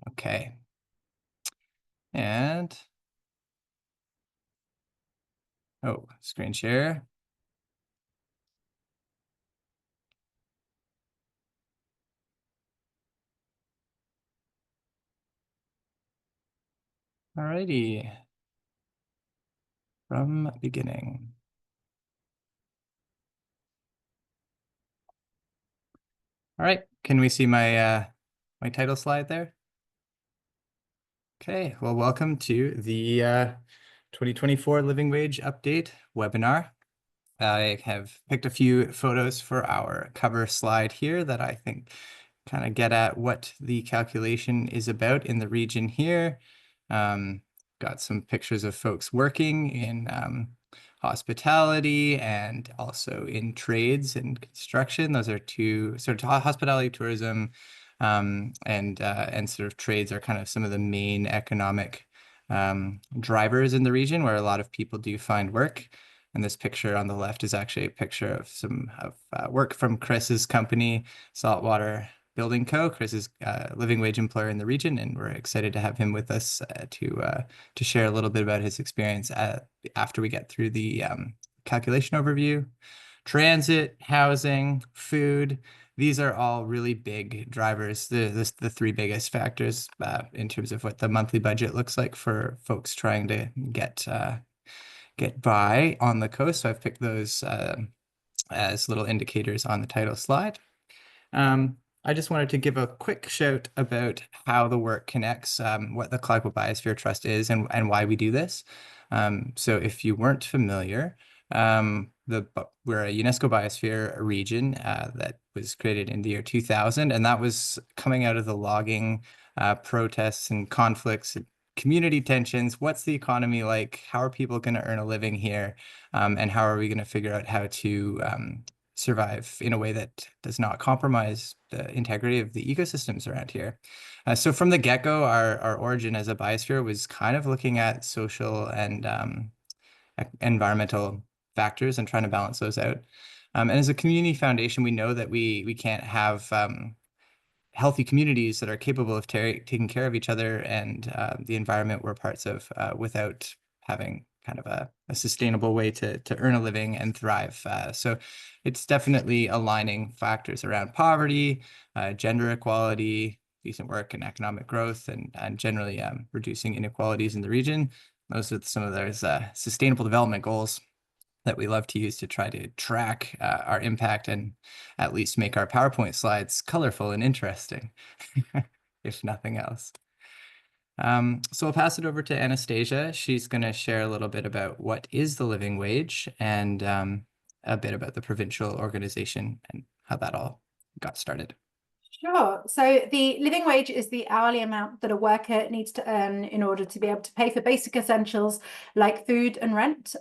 Okay. And, oh, screen share. Alrighty. From beginning. All right, can we see my my title slide there? Okay, well, welcome to the 2024 Living Wage Update webinar. I have picked a few photos for our cover slide here that I think kind of get at what the calculation is about in the region here. Got some pictures of folks working in hospitality and also in trades and construction. Those are two sort of hospitality, tourism, and sort of trades are kind of some of the main economic drivers in the region where a lot of people do find work. And this picture on the left is actually a picture of some work from Chris's company, Saltwater Building Co. Chris is a living wage employer in the region, and we're excited to have him with us to share a little bit about his experience after we get through the calculation overview. Transit, housing, food, these are all really big drivers, the three biggest factors in terms of what the monthly budget looks like for folks trying to get by on the coast. So I've picked those as little indicators on the title slide. I just wanted to give a quick shout about how the work connects, what the Clayoquot Biosphere Trust is and why we do this. So if you weren't familiar, we're a UNESCO Biosphere region that was created in the year 2000, and that was coming out of the logging protests and conflicts, community tensions. What's the economy like? How are people going to earn a living here? And how are we going to figure out how to survive in a way that does not compromise the integrity of the ecosystems around here? So from the get-go, our origin as a biosphere was kind of looking at social and environmental factors and trying to balance those out. And as a community foundation, we know that we can't have healthy communities that are capable of taking care of each other and the environment we're parts of without having kind of a sustainable way to earn a living and thrive. So it's definitely aligning factors around poverty, gender equality, decent work and economic growth, and generally reducing inequalities in the region. Those are some of those sustainable development goals that we love to use to try to track our impact and at least make our PowerPoint slides colorful and interesting, if nothing else. So I'll pass it over to Anastasia. She's going to share a little bit about what is the living wage and a bit about the provincial organization and how that all got started. Sure. So the living wage is the hourly amount that a worker needs to earn in order to be able to pay for basic essentials like food and rent,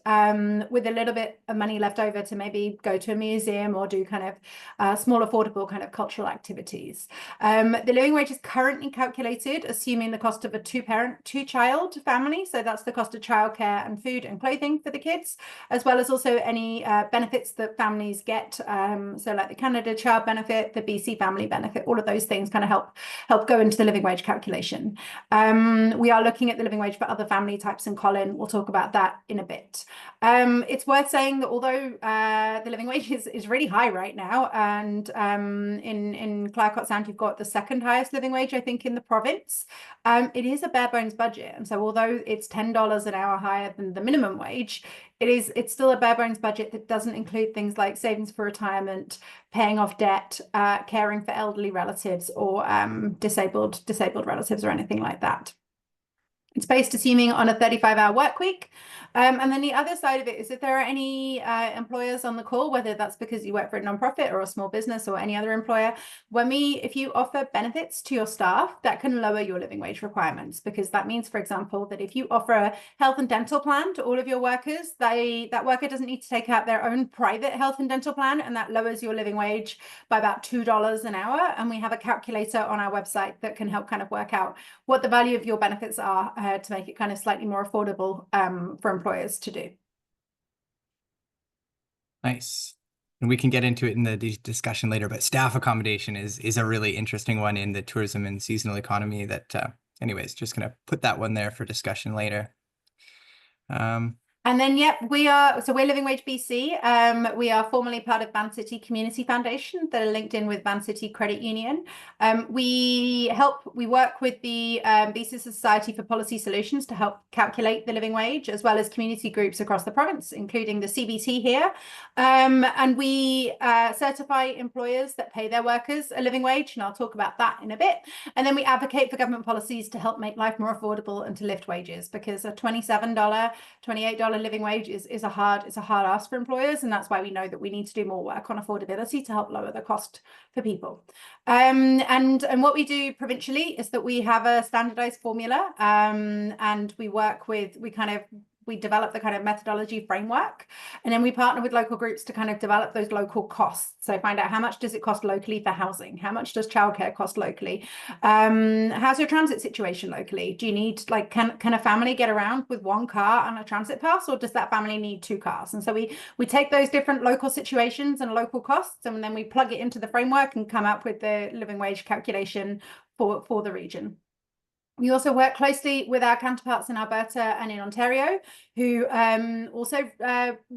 with a little bit of money left over to maybe go to a museum or do kind of small, affordable kind of cultural activities. The living wage is currently calculated assuming the cost of a two-parent, two-child family. So that's the cost of childcare and food and clothing for the kids, as well as also any benefits that families get. So like the Canada Child Benefit, the BC Family Benefit, all of those things kind of help go into the living wage calculation. We are looking at the living wage for other family types, and Colin will talk about that in a bit. It's worth saying that although the living wage is really high right now, and in Clayoquot Sound you've got the second highest living wage I think in the province, it is a bare bones budget, and so although it's $10 an hour higher than the minimum wage, it's still a bare bones budget that doesn't include things like savings for retirement, paying off debt, caring for elderly relatives or disabled relatives or anything like that. It's based assuming on a 35-hour work week. And then the other side of it is if there are any employers on the call, whether that's because you work for a nonprofit or a small business or any other employer, if you offer benefits to your staff, that can lower your living wage requirements, because that means, for example, that if you offer a health and dental plan to all of your workers, that worker doesn't need to take out their own private health and dental plan, and that lowers your living wage by about $2 an hour. And we have a calculator on our website that can help kind of work out what the value of your benefits are to make it kind of slightly more affordable for employers to do. Nice. And we can get into it in the discussion later, but staff accommodation is a really interesting one in the tourism and seasonal economy that, anyways, just going to put that one there for discussion later. And then, yep, we're Living Wage BC. We are formally part of Van City Community Foundation that are linked in with Van City Credit Union. We work with the BC Society for Policy Solutions to help calculate the living wage, as well as community groups across the province, including the CBT here. And we certify employers that pay their workers a living wage, and I'll talk about that in a bit. And then we advocate for government policies to help make life more affordable and to lift wages, because a $27, $28 living wage is a hard ask for employers, and that's why we know that we need to do more work on affordability to help lower the cost for people. And what we do provincially is that we have a standardized formula, and we develop the kind of methodology framework, and then we partner with local groups to kind of develop those local costs. So find out how much does it cost locally for housing? How much does childcare cost locally? How's your transit situation locally? Do you need, like, can a family get around with one car and a transit pass, or does that family need two cars? And so we take those different local situations and local costs, and then we plug it into the framework and come up with the living wage calculation for the region. We also work closely with our counterparts in Alberta and in Ontario, who also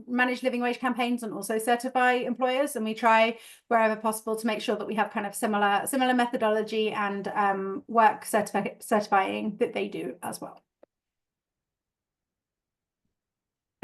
manage living wage campaigns and also certify employers. And we try wherever possible to make sure that we have kind of similar methodology and work certifying that they do as well.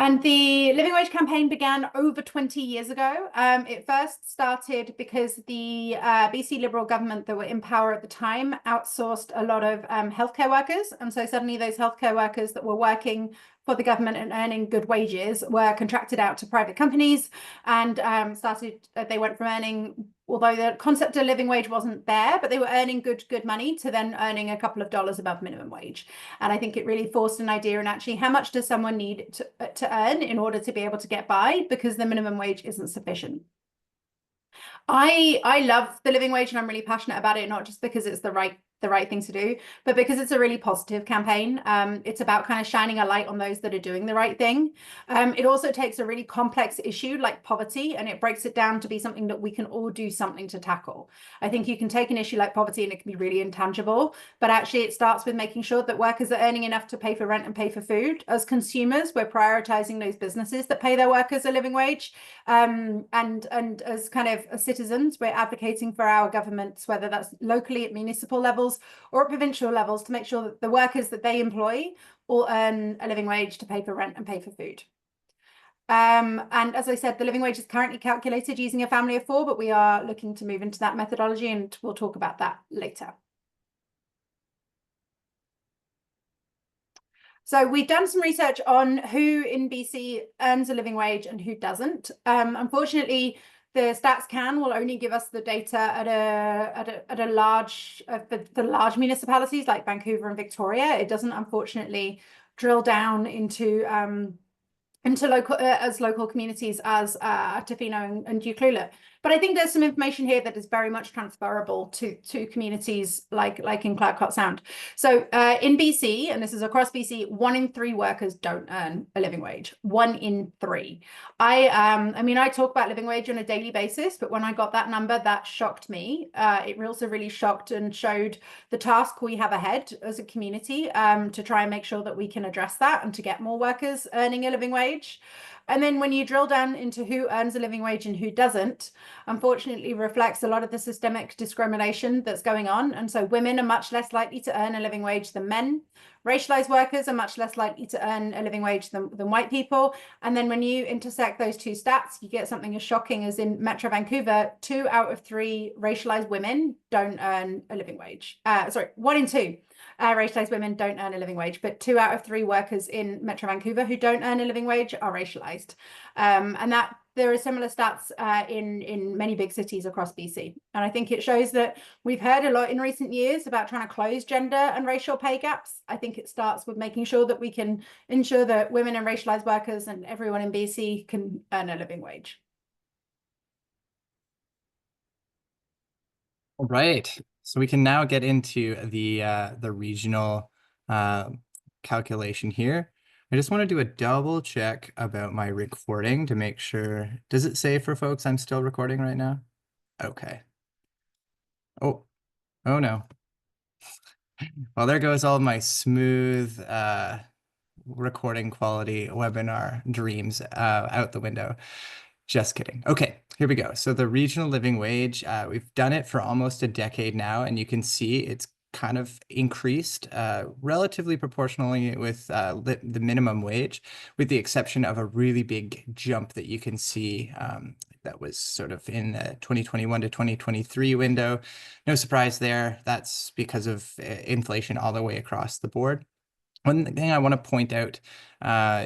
And the living wage campaign began over 20 years ago. It first started because the BC Liberal government that were in power at the time outsourced a lot of healthcare workers. And so suddenly those healthcare workers that were working for the government and earning good wages were contracted out to private companies, and they went from earning, although the concept of living wage wasn't there, but they were earning good money, to then earning a couple of dollars above minimum wage. And I think it really forced an idea in actually how much does someone need to earn in order to be able to get by, because the minimum wage isn't sufficient. I love the living wage, and I'm really passionate about it, not just because it's the right thing to do, but because it's a really positive campaign. It's about kind of shining a light on those that are doing the right thing. It also takes a really complex issue like poverty, and it breaks it down to be something that we can all do something to tackle. I think you can take an issue like poverty and it can be really intangible, but actually it starts with making sure that workers are earning enough to pay for rent and pay for food. As consumers, we're prioritizing those businesses that pay their workers a living wage. And as kind of citizens, we're advocating for our governments, whether that's locally at municipal levels or at provincial levels, to make sure that the workers that they employ all earn a living wage to pay for rent and pay for food. And as I said, the living wage is currently calculated using a family of four, but we are looking to move into that methodology, and we'll talk about that later. So we've done some research on who in BC earns a living wage and who doesn't. Unfortunately, the StatsCan will only give us the data at a large for large municipalities like Vancouver and Victoria. It doesn't, unfortunately, drill down into local communities as Tofino and Ucluelet. But I think there's some information here that is very much transferable to communities like in Clayoquot Sound. So in BC, and this is across BC, 1 in 3 workers don't earn a living wage. 1 in 3. I mean, I talk about living wage on a daily basis, but when I got that number, that shocked me. It also really shocked and showed the task we have ahead as a community to try and make sure that we can address that and to get more workers earning a living wage. And then when you drill down into who earns a living wage and who doesn't, unfortunately reflects a lot of the systemic discrimination that's going on. And so women are much less likely to earn a living wage than men. Racialized workers are much less likely to earn a living wage than white people. And then when you intersect those two stats, you get something as shocking as in Metro Vancouver, 2 out of 3 racialized women don't earn a living wage. 1 in 2. Racialized women don't earn a living wage, but 2 out of 3 workers in Metro Vancouver who don't earn a living wage are racialized. And that there are similar stats in many big cities across BC. And I think it shows that we've heard a lot in recent years about trying to close gender and racial pay gaps. I think it starts with making sure that we can ensure that women and racialized workers and everyone in BC can earn a living wage. All right. So we can now get into the regional calculation here. I just want to do a double check about my recording to make sure. Does it say for folks I'm still recording right now? Okay. Oh, oh no. Well, there goes all my smooth recording quality webinar dreams out the window. Just kidding. Okay, here we go. So the regional living wage, we've done it for almost a decade now, and you can see it's kind of increased relatively proportionally with the minimum wage, with the exception of a really big jump that you can see that was sort of in the 2021 to 2023 window. No surprise there. That's because of inflation all the way across the board. One thing I want to point out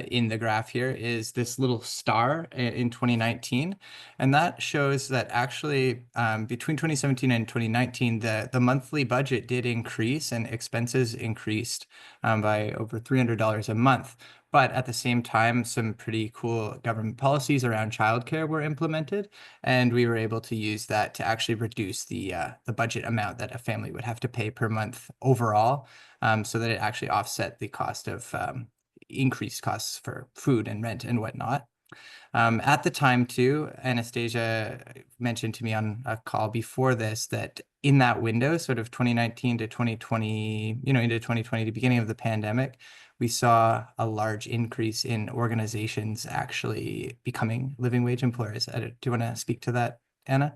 in the graph here is this little star in 2019, and that shows that actually between 2017 and 2019, the monthly budget did increase and expenses increased by over $300 a month. But at the same time, some pretty cool government policies around childcare were implemented, and we were able to use that to actually reduce the budget amount that a family would have to pay per month overall, so that it actually offset the cost of increased costs for food and rent and whatnot. At the time, too, Anastasia mentioned to me on a call before this that in that window, sort of 2019 to 2020, into 2020, the beginning of the pandemic, we saw a large increase in organizations actually becoming living wage employers. Do you want to speak to that, Anna?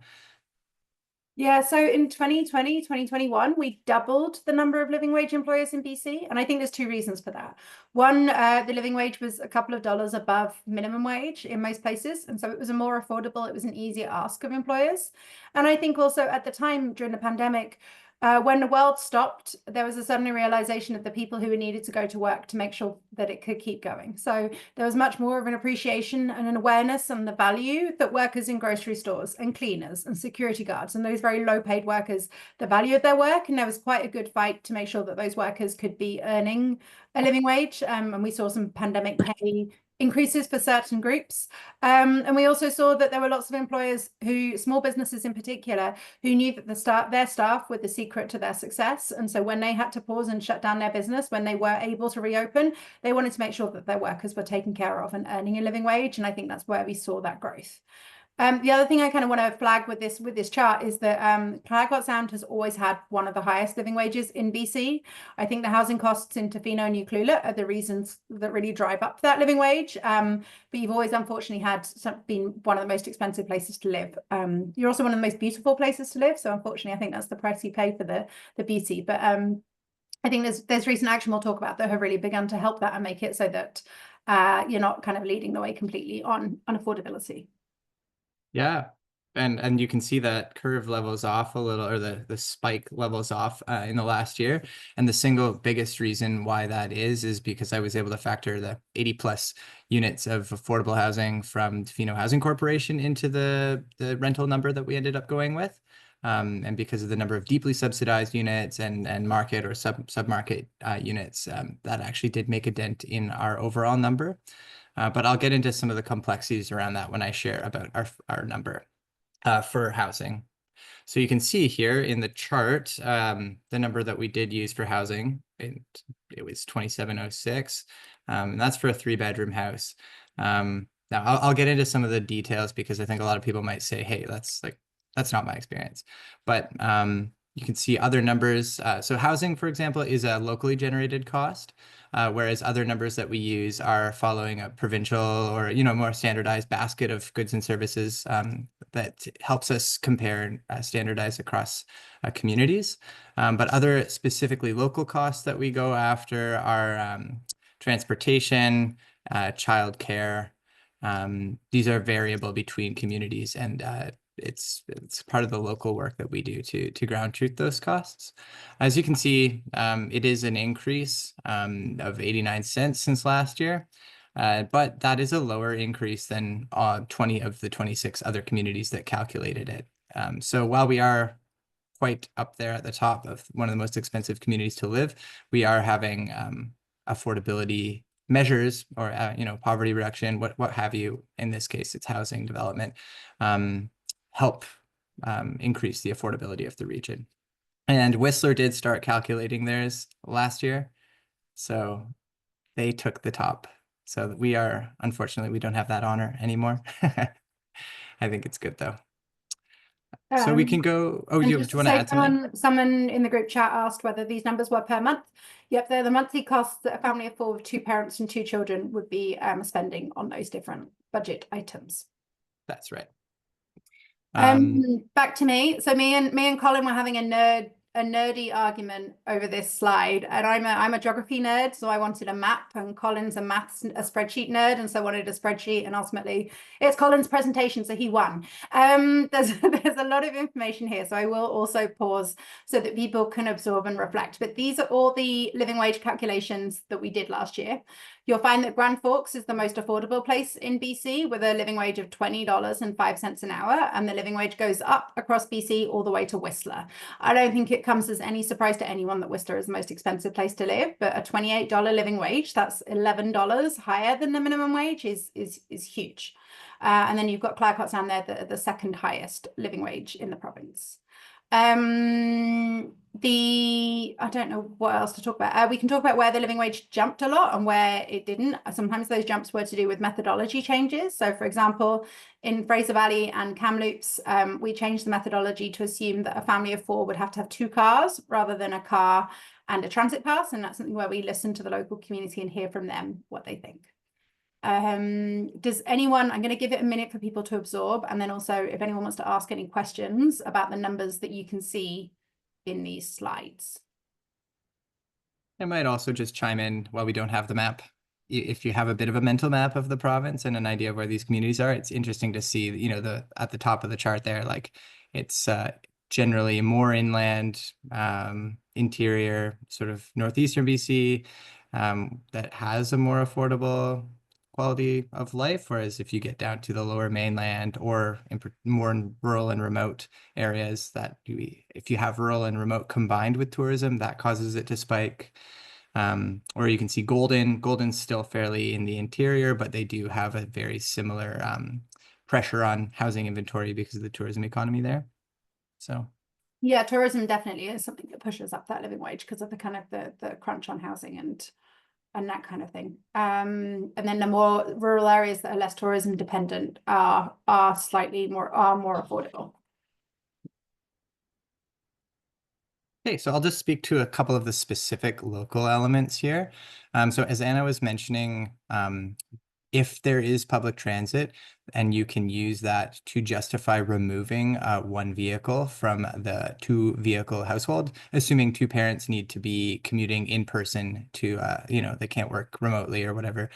Yeah, so in 2020, 2021, we doubled the number of living wage employers in BC. And I think there's two reasons for that. One, the living wage was a couple of dollars above minimum wage in most places. And so it was a more affordable, it was an easier ask of employers. And I think also at the time during the pandemic, when the world stopped, there was a sudden realization of the people who needed to go to work to make sure that it could keep going. So there was much more of an appreciation and an awareness on the value that workers in grocery stores and cleaners and security guards and those very low paid workers, the value of their work. And there was quite a good fight to make sure that those workers could be earning a living wage. And we saw some pandemic pay increases for certain groups. And we also saw that there were lots of employers small businesses in particular, who knew that their staff were the secret to their success. And so when they had to pause and shut down their business, when they were able to reopen, they wanted to make sure that their workers were taken care of and earning a living wage. And I think that's where we saw that growth. The other thing I kind of want to flag with this chart is that Clayoquot Sound has always had one of the highest living wages in BC. I think the housing costs in Tofino and Ucluelet are the reasons that really drive up that living wage. But you've always unfortunately been one of the most expensive places to live. You're also one of the most beautiful places to live. So unfortunately, I think that's the price you pay for the beauty. But I think there's recent action we'll talk about that have really begun to help that and make it so that you're not kind of leading the way completely on affordability. Yeah. And you can see that curve levels off a little, or the spike levels off in the last year. And the single biggest reason why that is because I was able to factor the 80 plus units of affordable housing from Tofino Housing Corporation into the rental number that we ended up going with. And because of the number of deeply subsidized units and market or submarket units, that actually did make a dent in our overall number. But I'll get into some of the complexities around that when I share about our number for housing. So you can see here in the chart, the number that we did use for housing, it was 2706. And that's for a 3-bedroom house. Now I'll get into some of the details because I think a lot of people might say, hey, that's not my experience. But you can see other numbers. So housing, for example, is a locally generated cost, whereas other numbers that we use are following a provincial or more standardized basket of goods and services that helps us compare and standardize across communities. But other specifically local costs that we go after are transportation, childcare. These are variable between communities, and it's part of the local work that we do to ground truth those costs. As you can see, it is an increase of 89 cents since last year, but that is a lower increase than 20 of the 26 other communities that calculated it. So while we are quite up there at the top of one of the most expensive communities to live, we are having affordability measures or poverty reduction, what have you. In this case, it's housing development, help increase the affordability of the region. And Whistler did start calculating theirs last year, so they took the top So unfortunately, we don't have that honor anymore. I think it's good though. So we can Um, go, oh, and do just you to want to say, add something? someone in the group chat asked whether these numbers were per month. Yep, they're the monthly costs that a family of four with two parents and two children would be spending on those different budget items. That's right. Um, Back to me. So me and Colin were having a nerdy argument over this slide, and I'm a geography nerd, so I wanted a map, and Colin's a spreadsheet nerd, and so wanted a spreadsheet, and ultimately it's Colin's presentation, so he won. There's a lot of information here, so I will also pause so that people can absorb and reflect. But these are all the living wage calculations that we did last year. You'll find that Grand Forks is the most affordable place in BC with a living wage of $20.05 an hour, and the living wage goes up across BC all the way to Whistler. I don't think it comes as any surprise to anyone that Whistler is the most expensive place to live, but a $28 living wage, that's $11 higher than the minimum wage, is huge. And then you've got Clayoquot down there, the second highest living wage in the province. I don't know what else to talk about. We can talk about where the living wage jumped a lot and where it didn't. Sometimes those jumps were to do with methodology changes. So for example, in Fraser Valley and Kamloops, we changed the methodology to assume that a family of four would have to have two cars rather than a car and a transit pass. And that's something where we listen to the local community and hear from them what they think. Does anyone, I'm going to give it a minute for people to absorb, and then also if anyone wants to ask any questions about the numbers that you can see in these slides. I might also just chime in while we don't have the map. If you have a bit of a mental map of the province and an idea of where these communities are, it's interesting to see, at the top of the chart there, like it's generally more inland, interior, sort of northeastern BC, that has a more affordable quality of life. Whereas if you get down to the lower mainland or more rural and remote areas, if you have rural and remote combined with tourism, that causes it to spike. Or you can see Golden's still fairly in the interior, but they do have a very similar pressure on housing inventory because of the tourism economy there. So yeah, tourism definitely is something that pushes up that living wage because of the kind of the crunch on housing and that kind of thing. And then the more rural areas that are less tourism dependent are slightly more affordable. Okay, so I'll just speak to a couple of the specific local elements here. So as Anna was mentioning, if there is public transit and you can use that to justify removing one vehicle from the two vehicle household, assuming two parents need to be commuting in person to, they can't work remotely or whatever,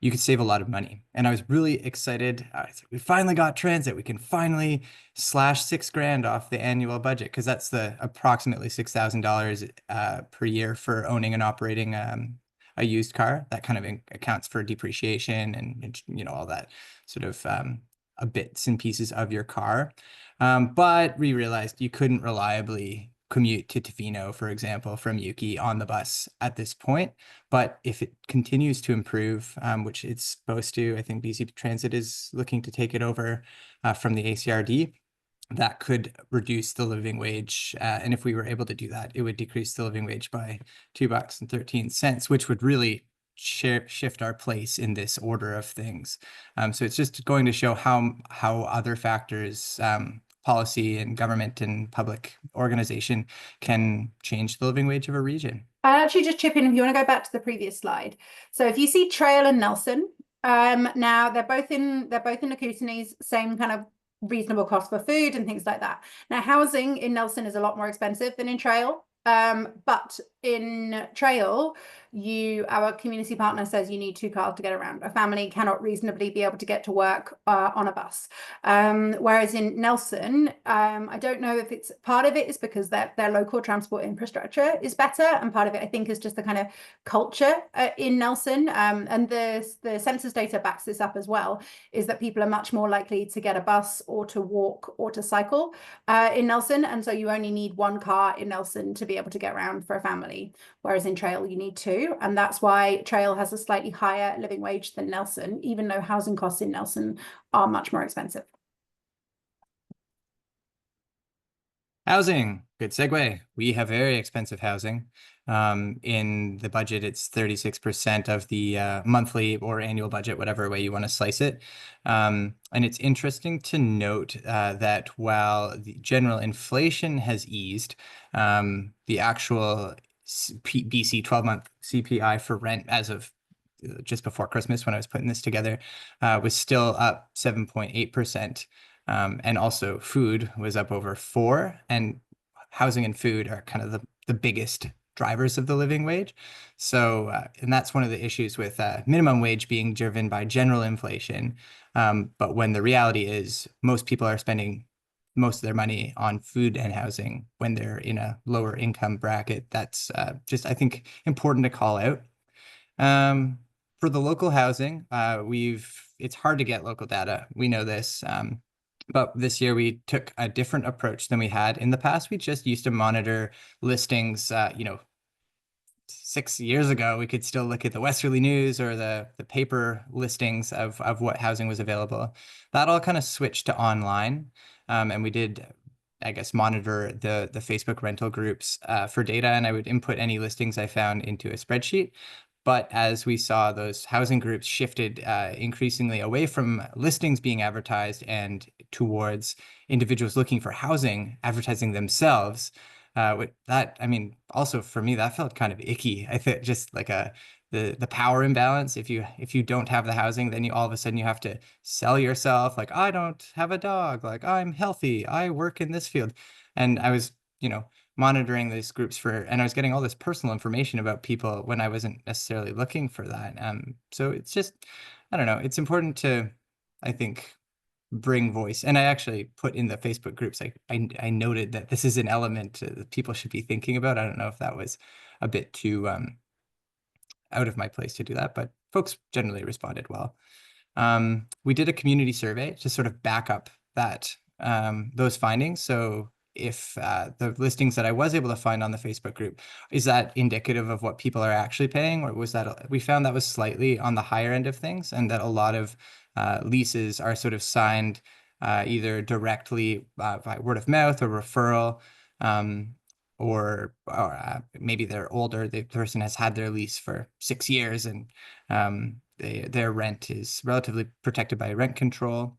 you could save a lot of money. And I was really excited. We finally got transit. We can finally slash $6,000 off the annual budget because that's the approximately $6,000 per year for owning and operating a used car. That kind of accounts for depreciation and all that sort of bits and pieces of your car. But we realized you couldn't reliably commute to Tofino, for example, from Yuki on the bus at this point. But if it continues to improve, which it's supposed to, I think BC Transit is looking to take it over from the ACRD, that could reduce the living wage. And if we were able to do that, it would decrease the living wage by $2.13, which would really shift our place in this order of things. So it's just going to show how other factors, policy and government and public organization can change the living wage of a region. I'll actually just chip in if you want to go back to the previous slide. So if you see Trail and Nelson, now they're both in the Kootenays, same kind of reasonable cost for food and things like that. Now housing in Nelson is a lot more expensive than in Trail. But in Trail, our community partner says you need two cars to get around. A family cannot reasonably be able to get to work on a bus. Whereas in Nelson, I don't know if it's part of it is because their local transport infrastructure is better, and part of it I think is just the kind of culture in Nelson. And the census data backs this up as well, is that people are much more likely to get a bus or to walk or to cycle in Nelson, and so you only need one car in Nelson to be able to get around for a family, whereas in Trail you need two, and that's why Trail has a slightly higher living wage than Nelson, even though housing costs in Nelson are much more expensive. Housing, good segue. We have very expensive housing. In the budget, it's 36% of the monthly or annual budget, whatever way you want to slice it. And it's interesting to note that while the general inflation has eased, the actual BC 12-month CPI for rent as of just before Christmas when I was putting this together was still up 7.8%. And also food was up over 4%. And housing and food are kind of the biggest drivers of the living wage. So, and that's one of the issues with minimum wage being driven by general inflation. But when the reality is most people are spending most of their money on food and housing when they're in a lower income bracket, that's just, I think, important to call out. Um, for the local housing, it's hard to get local data. We know this. But this year we took a different approach than we had in the past. We just used to monitor listings, 6 years ago, we could still look at the Westerly News or the paper listings of what housing was available. That all kind of switched to online. And we did, I guess, monitor the Facebook rental groups for data, and I would input any listings I found into a spreadsheet. But as we saw, those housing groups shifted increasingly away from listings being advertised and towards individuals looking for housing advertising themselves. With that, I mean, also for me, that felt kind of icky. I think just like the power imbalance. If you don't have the housing, then you all of a sudden you have to sell yourself. Like, I don't have a dog. Like, I'm healthy. I work in this field. And I was, monitoring these groups and I was getting all this personal information about people when I wasn't necessarily looking for that. So it's just, I don't know. It's important to, I think, bring voice. And I actually put in the Facebook groups, I noted that this is an element that people should be thinking about. I don't know if that was a bit too out of my place to do that, but folks generally responded well. We did a community survey to sort of back up those findings. So if the listings that I was able to find on the Facebook group, is that indicative of what people are actually paying, or we found that was slightly on the higher end of things, and that a lot of leases are sort of signed either directly by word of mouth or referral, or maybe they're older. The person has had their lease for 6 years, and their rent is relatively protected by rent control.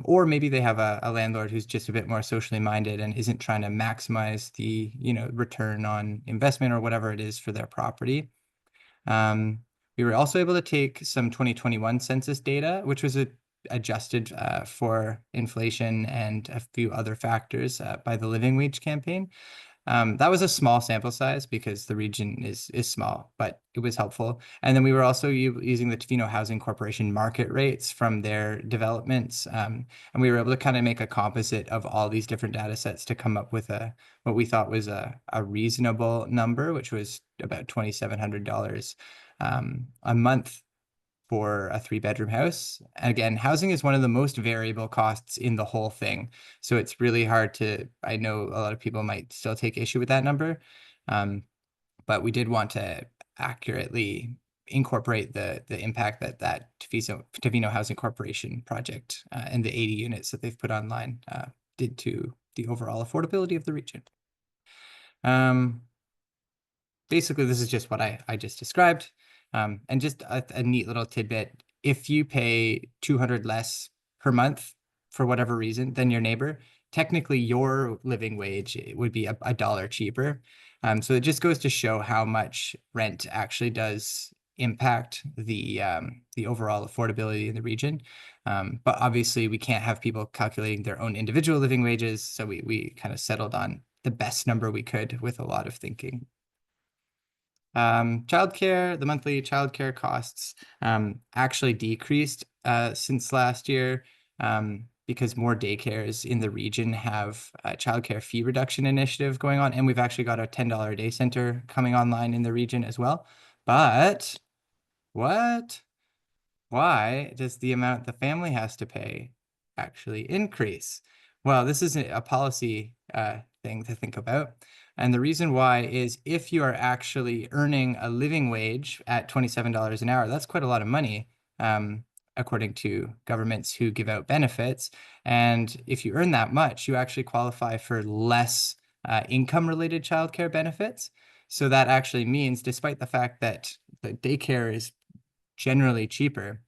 Or maybe they have a landlord who's just a bit more socially minded and isn't trying to maximize the, return on investment or whatever it is for their property. We were also able to take some 2021 census data, which was adjusted for inflation and a few other factors by the Living Wage campaign. That was a small sample size because the region is small, but it was helpful. And then we were also using the Tofino Housing Corporation market rates from their developments. And we were able to kind of make a composite of all these different data sets to come up with what we thought was a reasonable number, which was about $2,700 a month for a 3-bedroom house. Again, housing is one of the most variable costs in the whole thing. So it's really hard I know a lot of people might still take issue with that number. But we did want to accurately incorporate the impact that Tofino Housing Corporation project and the 80 units that they've put online did to the overall affordability of the region. Basically, this is just what I just described. And just a neat little tidbit, if you pay 200 less per month for whatever reason than your neighbor, technically your living wage would be a dollar cheaper. So it just goes to show how much rent actually does impact the overall affordability in the region. But obviously we can't have people calculating their own individual living wages. So we kind of settled on the best number we could with a lot of thinking. Childcare, the monthly childcare costs actually decreased since last year because more daycares in the region have a childcare fee reduction initiative going on, and we've actually got a $10 a day center coming online in the region as well. But what? Why does the amount the family has to pay actually increase? Well, this is a policy thing to think about. And the reason why is if you are actually earning a living wage at $27 an hour, that's quite a lot of money, according to governments who give out benefits. And if you earn that much, you actually qualify for less income-related childcare benefits. So that actually means, despite the fact that the daycare is generally cheaper,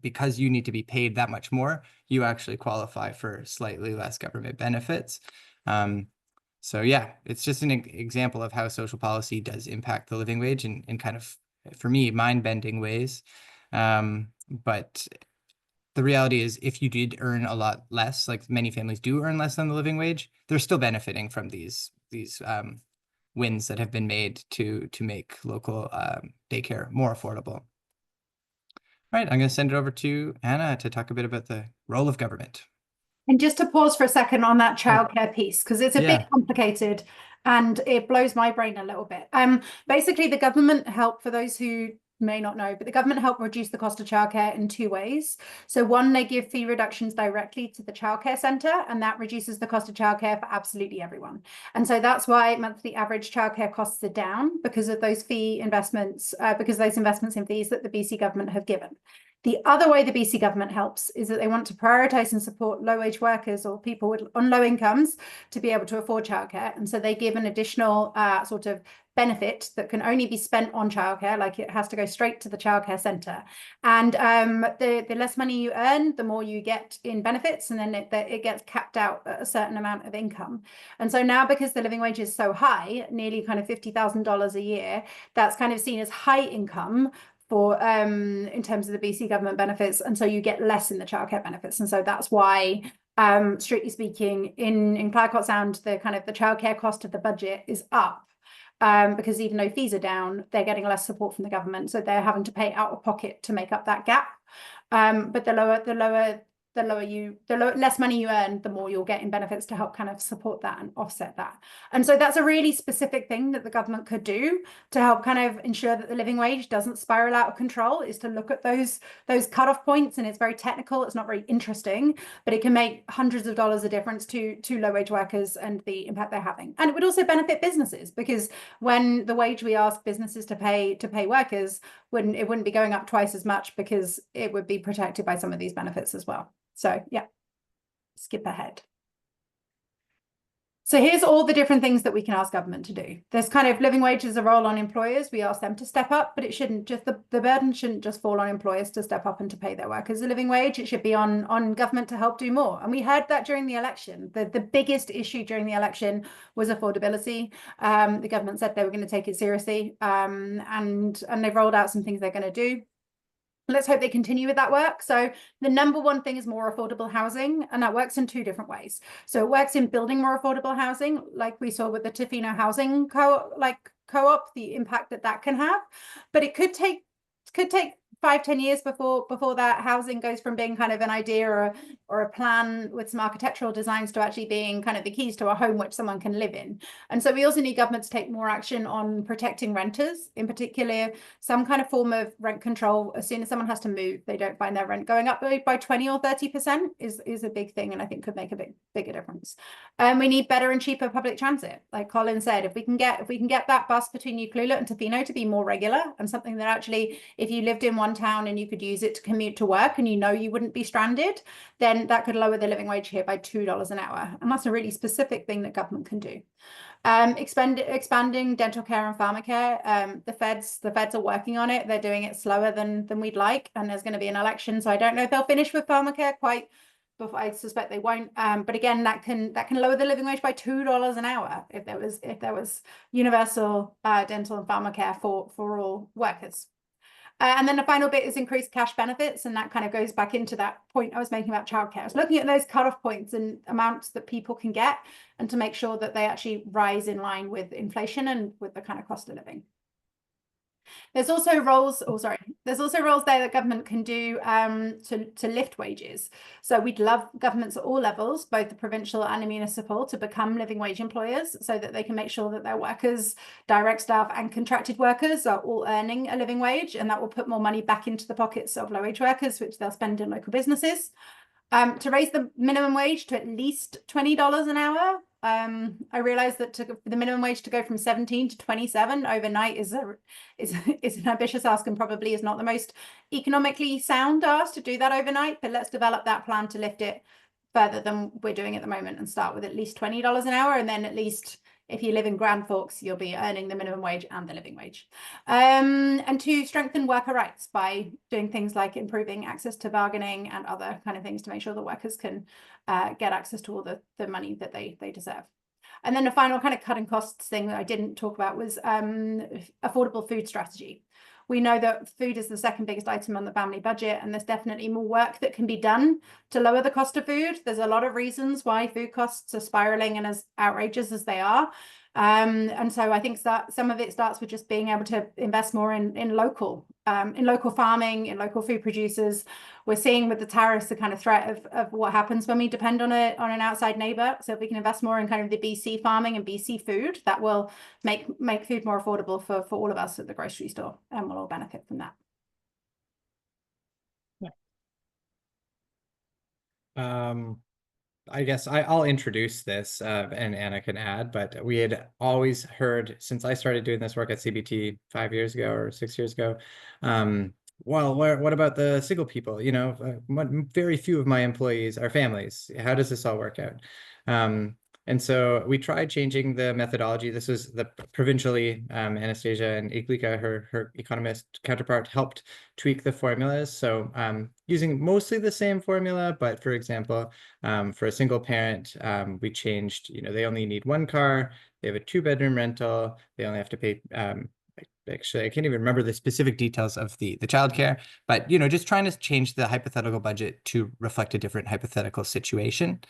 because you need to be paid that much more, you actually qualify for slightly less government benefits. So yeah, it's just an example of how social policy does impact the living wage in kind of, for me, mind-bending ways. But the reality is, if you did earn a lot less, like many families do earn less than the living wage, they're still benefiting from these wins that have been made to make local daycare more affordable. All right, I'm going to send it over to Anna to talk a bit about the role of government. And just to pause for a second on that Oh, childcare piece, because it's a bit yeah. complicated and it blows my brain a little bit. Basically, the government help, for those who may not know, but the government help reduce the cost of childcare in two ways. So one, they give fee reductions directly to the childcare centre, and that reduces the cost of childcare for absolutely everyone. And so that's why monthly average childcare costs are down, because of those fee investments, because those investments in fees that the BC government have given. The other way the BC government helps is that they want to prioritise and support low-wage workers or people on low incomes to be able to afford childcare. And so they give an additional sort of benefit that can only be spent on childcare, like it has to go straight to the childcare centre. And the less money you earn, the more you get in benefits, and then it gets capped out at a certain amount of income. And so now, because the living wage is so high, nearly kind of $50,000 a year, that's kind of seen as high income for in terms of the BC government benefits, and so you get less in the childcare benefits. And so that's why, strictly speaking, in Clayoquot Sound, the kind of the childcare cost of the budget is up, because even though fees are down, they're getting less support from the government, so they're having to pay out of pocket to make up that gap. But the less money you earn, the more you'll get in benefits to help kind of support that and offset that. And so that's a really specific thing that the government could do to help kind of ensure that the living wage doesn't spiral out of control, is to look at those cutoff points. And it's very technical, it's not very interesting, but it can make hundreds of dollars a difference to low wage workers and the impact they're having. And it would also benefit businesses, because when the wage we ask businesses to pay workers, it wouldn't be going up twice as much, because it would be protected by some of these benefits as well. So yeah, skip ahead. So here's all the different things that we can ask government to do. There's kind of living wage as a role on employers. We ask them to step up, but it shouldn't just, the burden shouldn't just fall on employers to step up and to pay their workers a living wage. It should be on government to help do more. And we heard that during the election. The biggest issue during the election was affordability. The government said they were going to take it seriously, and they've rolled out some things they're going to do. Let's hope they continue with that work. So the number one thing is more affordable housing, and that works in two different ways. So it works in building more affordable housing, like we saw with the Tofino housing co-op, the impact that can have. But it could take 5-10 years before that housing goes from being kind of an idea or a plan with some architectural designs to actually being kind of the keys to a home which someone can live in. And so we also need government to take more action on protecting renters, in particular, some kind of form of rent control. As soon as someone has to move, they don't find their rent going up by 20 or 30% is a big thing, and I think could make a bigger difference. We need better and cheaper public transit. Like Colin said, if we can get that bus between New Clayoquot and Tofino to be more regular, and something that actually, if you lived in one town and you could use it to commute to work and you wouldn't be stranded, then that could lower the living wage here by $2 an hour. And that's a really specific thing that government can do. Expanding dental care and pharmacare. The feds are working on it. They're doing it slower than we'd like, and there's going to be an election, so I don't know if they'll finish with pharmacare quite. But I suspect they won't. But again, that can lower the living wage by $2 an hour if there was universal dental and pharmacare for all workers. And then the final bit is increased cash benefits, and that kind of goes back into that point I was making about childcare. I was looking at those cutoff points and amounts that people can get, and to make sure that they actually rise in line with inflation and with the kind of cost of living. There's also roles there that government can do to lift wages. So we'd love governments at all levels, both the provincial and the municipal, to become living wage employers, so that they can make sure that their workers, direct staff and contracted workers, are all earning a living wage, and that will put more money back into the pockets of low wage workers, which they'll spend in local businesses. To raise the minimum wage to at least $20 an hour. I realize that for the minimum wage to go from 17 to 27 overnight is an ambitious ask, and probably is not the most economically sound ask to do that overnight, but let's develop that plan to lift it further than we're doing at the moment and start with at least $20 an hour. And then at least if you live in Grand Forks, you'll be earning the minimum wage and the living wage. And to strengthen worker rights by doing things like improving access to bargaining and other kind of things to make sure the workers can get access to all the money that they deserve. And then the final kind of cutting costs thing that I didn't talk about was affordable food strategy. We know that food is the second biggest item on the family budget, and there's definitely more work that can be done to lower the cost of food. There's a lot of reasons why food costs are spiraling and as outrageous as they are. And so I think that some of it starts with just being able to invest more in local farming, in local food producers. We're seeing with the tariffs the kind of threat of what happens when we depend on an outside neighbor. So if we can invest more in kind of the BC farming and BC food, that will make food more affordable for all of us at the grocery store, and we'll all benefit from that. I guess I'll introduce this and Anna can add, but we had always heard since I started doing this work at CBT 5 years ago or 6 years ago, well, what about the single people? You know, very few of my employees are families. How does this all work out? And so we tried changing the methodology. This was the provincially, Anastasia and Iglika, her economist counterpart, helped tweak the formulas. So using mostly the same formula, but for example, for a single parent, we changed, you know, they only need one car, they have a 2-bedroom rental, they only have to pay, actually, I can't even remember the specific details of the childcare, but you know, just trying to change the hypothetical budget to reflect a different hypothetical situation.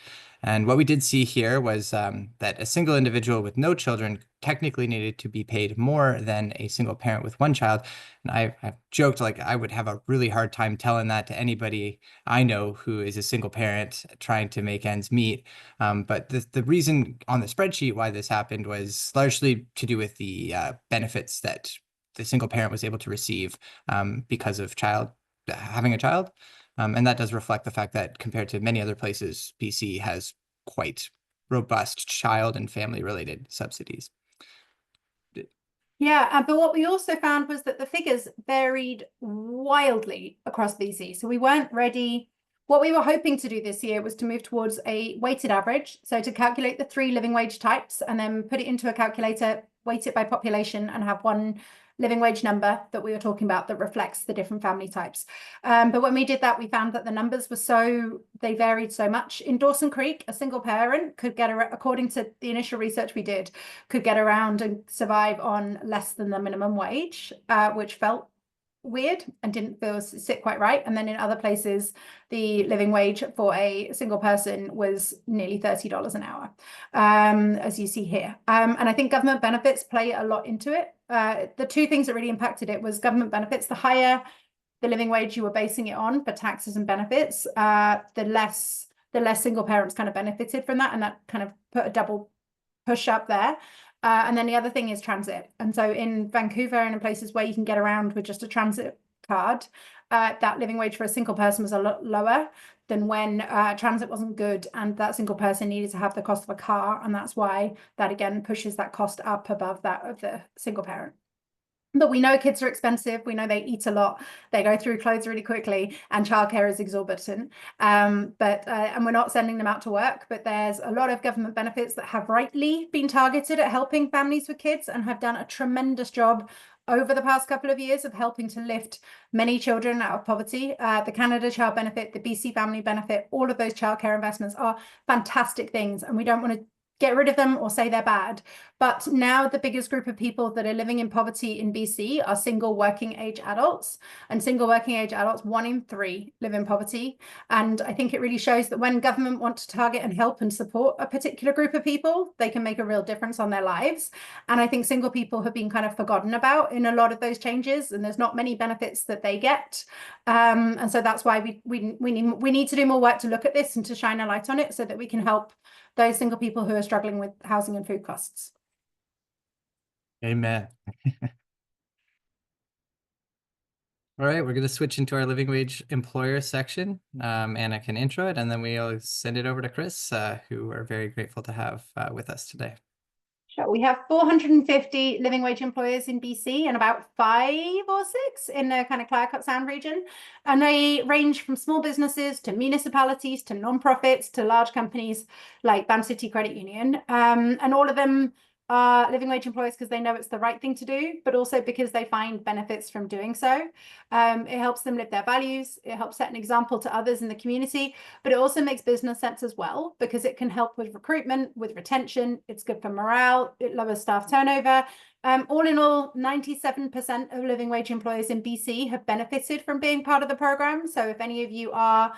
And what we did see here was that a single individual with no children technically needed to be paid more than a single parent with one child. And I've joked like I would have a really hard time telling that to anybody I know who is a single parent trying to make ends meet. But the reason on the spreadsheet why this happened was largely to do with the benefits that the single parent was able to receive because of having a child. And that does reflect the fact that compared to many other places, BC has quite robust child and family related subsidies. Yeah, but what we also found was that the figures varied wildly across BC. So we weren't ready. What we were hoping to do this year was to move towards a weighted average. So to calculate the 3 living wage types and then put it into a calculator, weight it by population, and have one living wage number that we were talking about that reflects the different family types. But when we did that, we found that the numbers were they varied so much. In Dawson Creek, a single parent could get, according to the initial research we did, could get around and survive on less than the minimum wage, which felt weird and didn't sit quite right. And then in other places, the living wage for a single person was nearly $30 an hour, as you see here. And I think government benefits play a lot into it. The two things that really impacted it was government benefits. The higher the living wage you were basing it on for taxes and benefits, the less single parents kind of benefited from that, and that kind of put a double push up there. And then the other thing is transit. And so in Vancouver and in places where you can get around with just a transit card, that living wage for a single person was a lot lower than when transit wasn't good and that single person needed to have the cost of a car. And that's why that again pushes that cost up above that of the single parent. But we know kids are expensive. We know they eat a lot. They go through clothes really quickly, and childcare is exorbitant. And we're not sending them out to work, but there's a lot of government benefits that have rightly been targeted at helping families with kids and have done a tremendous job over the past couple of years of helping to lift many children out of poverty. The Canada Child Benefit, the BC Family Benefit, all of those childcare investments are fantastic things, and we don't want to get rid of them or say they're bad. But now the biggest group of people that are living in poverty in BC are single working age adults, and single working age adults, 1 in 3 live in poverty. And I think it really shows that when government want to target and help and support a particular group of people, they can make a real difference on their lives. And I think single people have been kind of forgotten about in a lot of those changes, and there's not many benefits that they get. And so that's why we need to do more work to look at this and to shine a light on it so that we can help those single people who are struggling with housing and food costs. Amen. All right, we're going to switch into our living wage employer section. Anna can intro it, and then we'll send it over to Chris, who we're very grateful to have with us today. Sure. We have 450 living wage employers in BC and about 5 or 6 in the kind of Clayoquot Sound region. And they range from small businesses to municipalities to nonprofits to large companies like Bam City Credit Union. And all of them are living wage employers because they know it's the right thing to do, but also because they find benefits from doing so. It helps them live their values. It helps set an example to others in the community, but it also makes business sense as well because it can help with recruitment, with retention. It's good for morale. It lowers staff turnover. All in all, 97% of living wage employers in BC have benefited from being part of the program. So if any of you are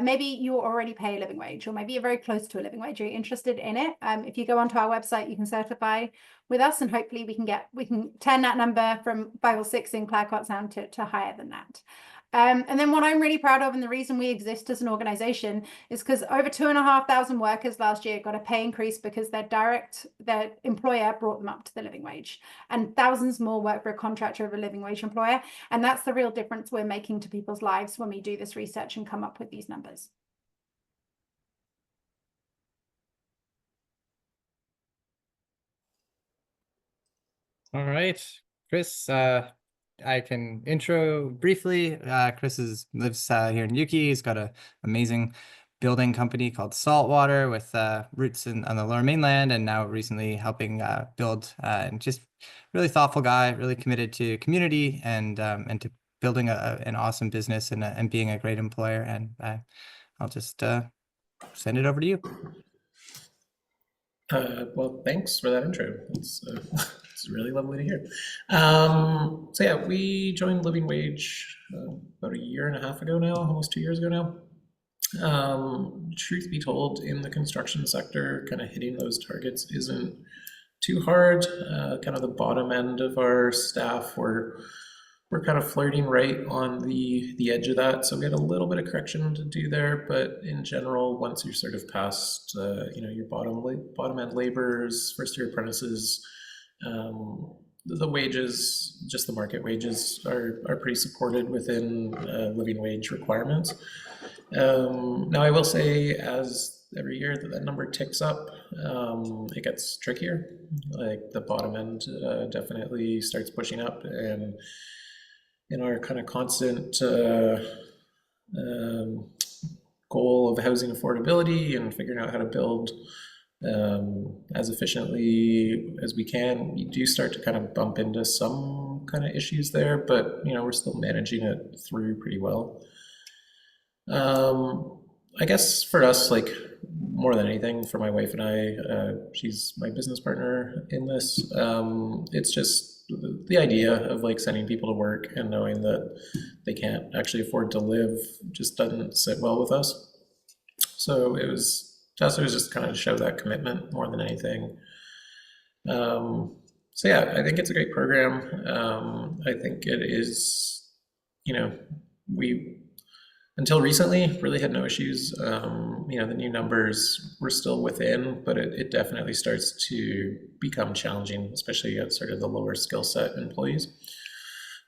maybe you already pay a living wage, or maybe you're very close to a living wage, you're interested in it. If you go onto our website, you can certify with us, and hopefully we can turn that number from 5 or 6 in Clayoquot Sound to higher than that. And then what I'm really proud of, and the reason we exist as an organization, is because over 2,500 workers last year got a pay increase because their employer brought them up to the living wage, and thousands more work for a contractor of a living wage employer. And that's the real difference we're making to people's lives when we do this research and come up with these numbers. All right, Chris, I can intro briefly. Lives here in Yuki. He's got an amazing building company called Saltwater with roots on the Lower Mainland, and now recently helping build and just really thoughtful guy, really committed to community and to building an awesome business and being a great employer. And I'll just send it over to you. Well, thanks for that intro. It's really lovely to hear. So yeah, we joined Living Wage about a year and a half ago now, almost 2 years ago now. Truth be told, in the construction sector, kind of hitting those targets isn't too hard. Kind of the bottom end of our staff we're kind of flirting right on the edge of that. So we had a little bit of correction to do there, but in general, once you're sort of past, your bottom end laborers, first year apprentices, the wages, just the market wages, are pretty supported within living wage requirements. Now, I will say, as every year that number ticks up, it gets trickier. Like the bottom end definitely starts pushing up, and in our kind of constant goal of housing affordability and figuring out how to build as efficiently as we can, you do start to kind of bump into some kind of issues there, but we're still managing it through pretty well. I guess for us, like more than anything, for my wife and I, she's my business partner in this. It's just the idea of like sending people to work and knowing that they can't actually afford to live just doesn't sit well with us. So it was just kind of to show that commitment more than anything. So yeah, I think it's a great program. I think it is, we until recently really had no issues. The new numbers were still within, but it definitely starts to become challenging, especially at sort of the lower skill set employees,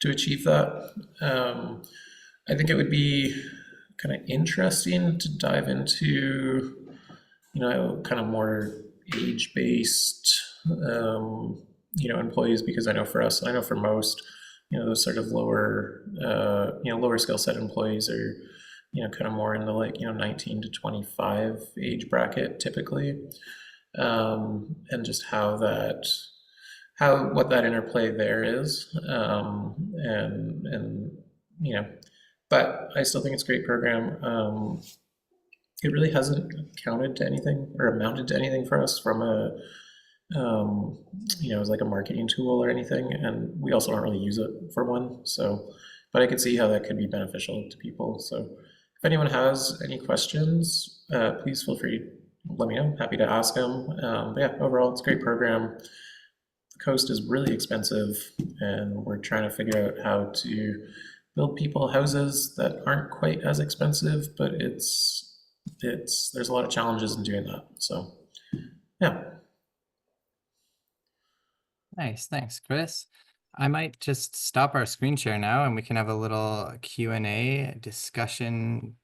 to achieve that. I think it would be kind of interesting to dive into, kind of more age-based, employees, because I know for us, I know for most, those sort of lower skill set employees are, kind of more in the 19 to 25 age bracket typically. And just what that interplay there is. But I still think it's a great program. It really hasn't counted to anything or amounted to anything for us from as like a marketing tool or anything. And we also don't really use it for one. So, but I could see how that could be beneficial to people. So if anyone has any questions, please feel free to let me know. Happy to ask them. But yeah, overall, it's a great program. The coast is really expensive, and we're trying to figure out how to build people houses that aren't quite as expensive, but there's a lot of challenges in doing that. So yeah. Nice, thanks, Chris. I might just stop our screen share now and we can have a little Q&A discussion.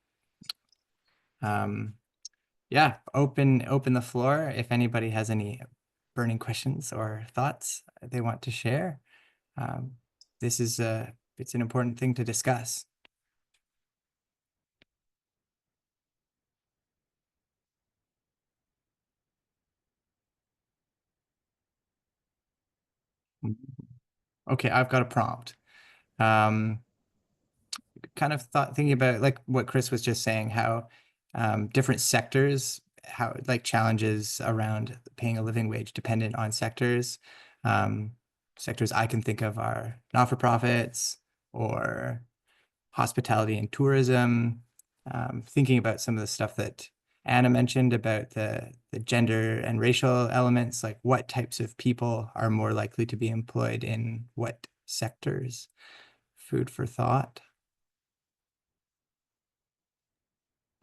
Yeah, open the floor if anybody has any burning questions or thoughts they want to share. This is it's an important thing to discuss. Okay, I've got a prompt. Kind of thinking about like what Chris was just saying, how different sectors, how like challenges around paying a living wage dependent on sectors. Sectors I can think of are not-for-profits or hospitality and tourism. Thinking about some of the stuff that Anna mentioned about the gender and racial elements, like what types of people are more likely to be employed in what sectors. Food for thought.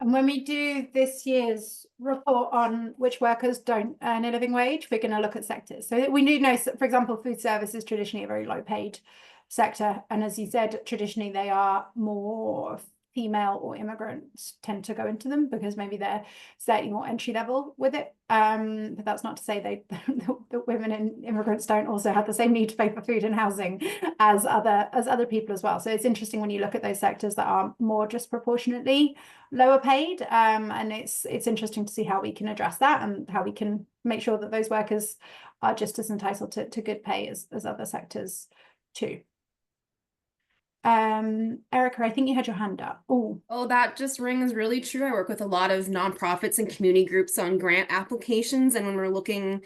And when we do this year's report on which workers don't earn a living wage, we're going to look at sectors. So we do know, for example, food service is traditionally a very low paid sector. And as you said, traditionally they are more female or immigrants tend to go into them because maybe they're slightly more entry level with it. But that's not to say that women and immigrants don't also have the same need to pay for food and housing as other people as well. So it's interesting when you look at those sectors that are more disproportionately lower paid, and it's interesting to see how we can address that and how we can make sure that those workers are just as entitled to good pay as other sectors too. Erica, I think you had your hand up. Oh, that just rings really true. I work with a lot of nonprofits and community groups on grant applications, and when we're looking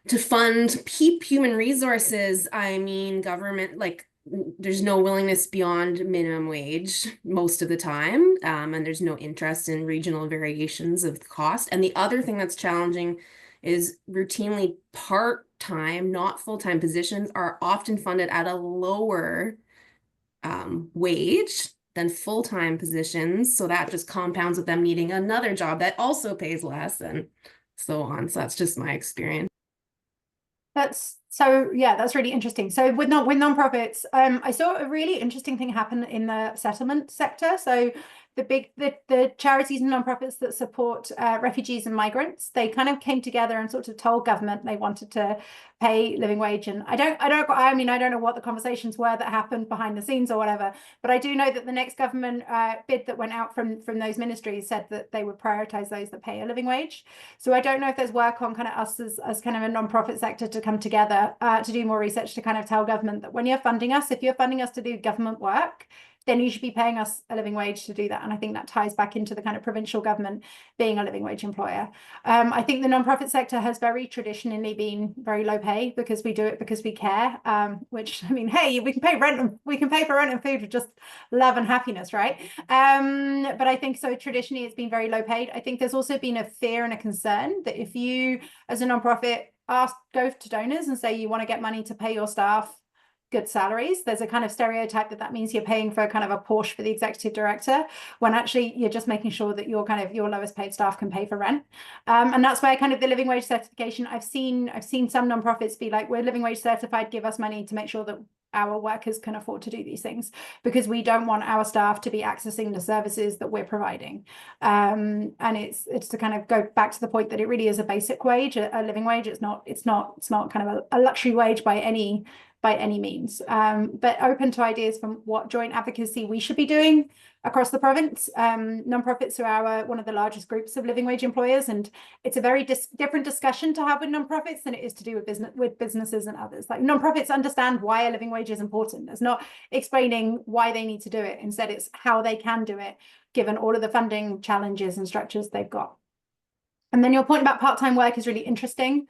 to fund PEEP human resources, I mean, government, like, there's no willingness beyond minimum wage most of the time, and there's no interest in regional variations of the cost. And the other thing that's challenging is routinely part-time, not full-time positions are often funded at a lower wage than full-time positions. So that just compounds with them needing another job that also pays less and so on. So that's just my experience. That's really interesting. So with nonprofits, I saw a really interesting thing happen in the settlement sector. So the charities and nonprofits that support refugees and migrants, they kind of came together and sort of told government they wanted to pay living wage. And I don't know what the conversations were that happened behind the scenes or whatever, but I do know that the next government bid that went out from those ministries said that they would prioritize those that pay a living wage. So I don't know if there's work on kind of us as kind of a nonprofit sector to come together to do more research to kind of tell government that when you're funding us, if you're funding us to do government work, then you should be paying us a living wage to do that. And I think that ties back into the kind of provincial government being a living wage employer. I think the nonprofit sector has very traditionally been very low pay because we do it because we care, which, I mean, hey, we can pay for rent and food with just love and happiness, right? But I think so traditionally it's been very low paid. I think there's also been a fear and a concern that if you as a nonprofit go to donors and say you want to get money to pay your staff good salaries, there's a kind of stereotype that means you're paying for kind of a Porsche for the executive director, when actually you're just making sure that your lowest paid staff can pay for rent. And that's where kind of the living wage certification, I've seen some nonprofits be like, we're living wage certified, give us money to make sure that our workers can afford to do these things, because we don't want our staff to be accessing the services that we're providing. And it's to kind of go back to the point that it really is a basic wage, a living wage. It's not kind of a luxury wage by any means, but open to ideas from what joint advocacy we should be doing across the province. Nonprofits are one of the largest groups of living wage employers, and it's a very different discussion to have with nonprofits than it is to do with businesses and others. Like, nonprofits understand why a living wage is important. It's not explaining why they need to do it. Instead, it's how they can do it, given all of the funding challenges and structures they've got. And then your point about part-time work is really interesting.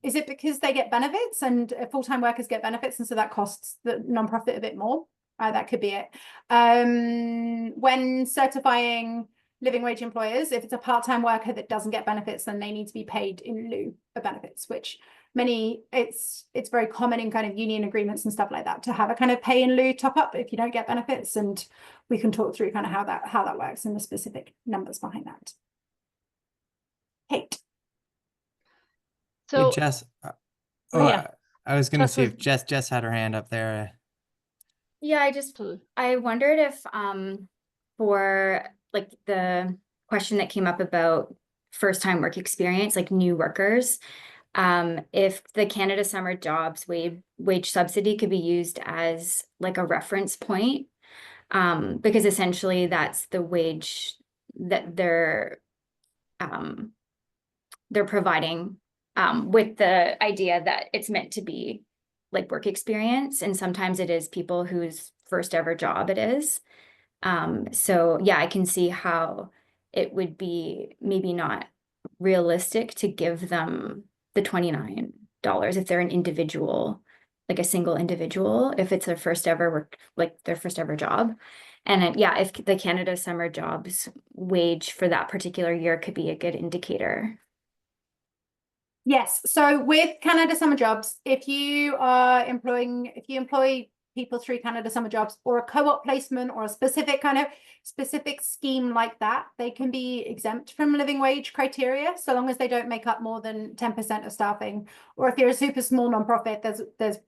Is it because they get benefits and full-time workers get benefits, and so that costs the nonprofit a bit more? That could be it. When certifying living wage employers, if it's a part-time worker that doesn't get benefits, then they need to be paid in lieu of benefits, which it's very common in kind of union agreements and stuff like that to have a kind of pay in lieu top up if you don't get benefits. And we can talk through kind of how that works and the specific numbers behind that. Kate. So, hey, Jess. Yeah. I was going to see if Jess had her hand up there. Yeah, I wondered if for like the question that came up about first-time work experience, like new workers. If the Canada Summer Jobs wage subsidy could be used as like a reference point, because essentially that's the wage that they're providing, with the idea that it's meant to be like work experience, and sometimes it is people whose first ever job it is. So yeah, I can see how it would be maybe not realistic to give them the $29 if they're an individual, like a single individual, if it's their first ever work, like their first ever job. And then, yeah, if the Canada Summer Jobs wage for that particular year could be a good indicator. Yes. So with Canada Summer Jobs, if you employ people through Canada Summer Jobs or a co-op placement or a specific scheme like that, they can be exempt from living wage criteria, so long as they don't make up more than 10% of staffing. Or if you're a super small nonprofit, there's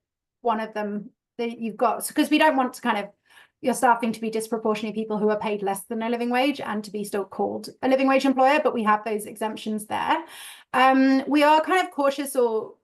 one of them that you've got, because we don't want to kind of your staffing to be disproportionately people who are paid less than a living wage and to be still called a living wage employer, but we have those exemptions there. We are kind of cautious, or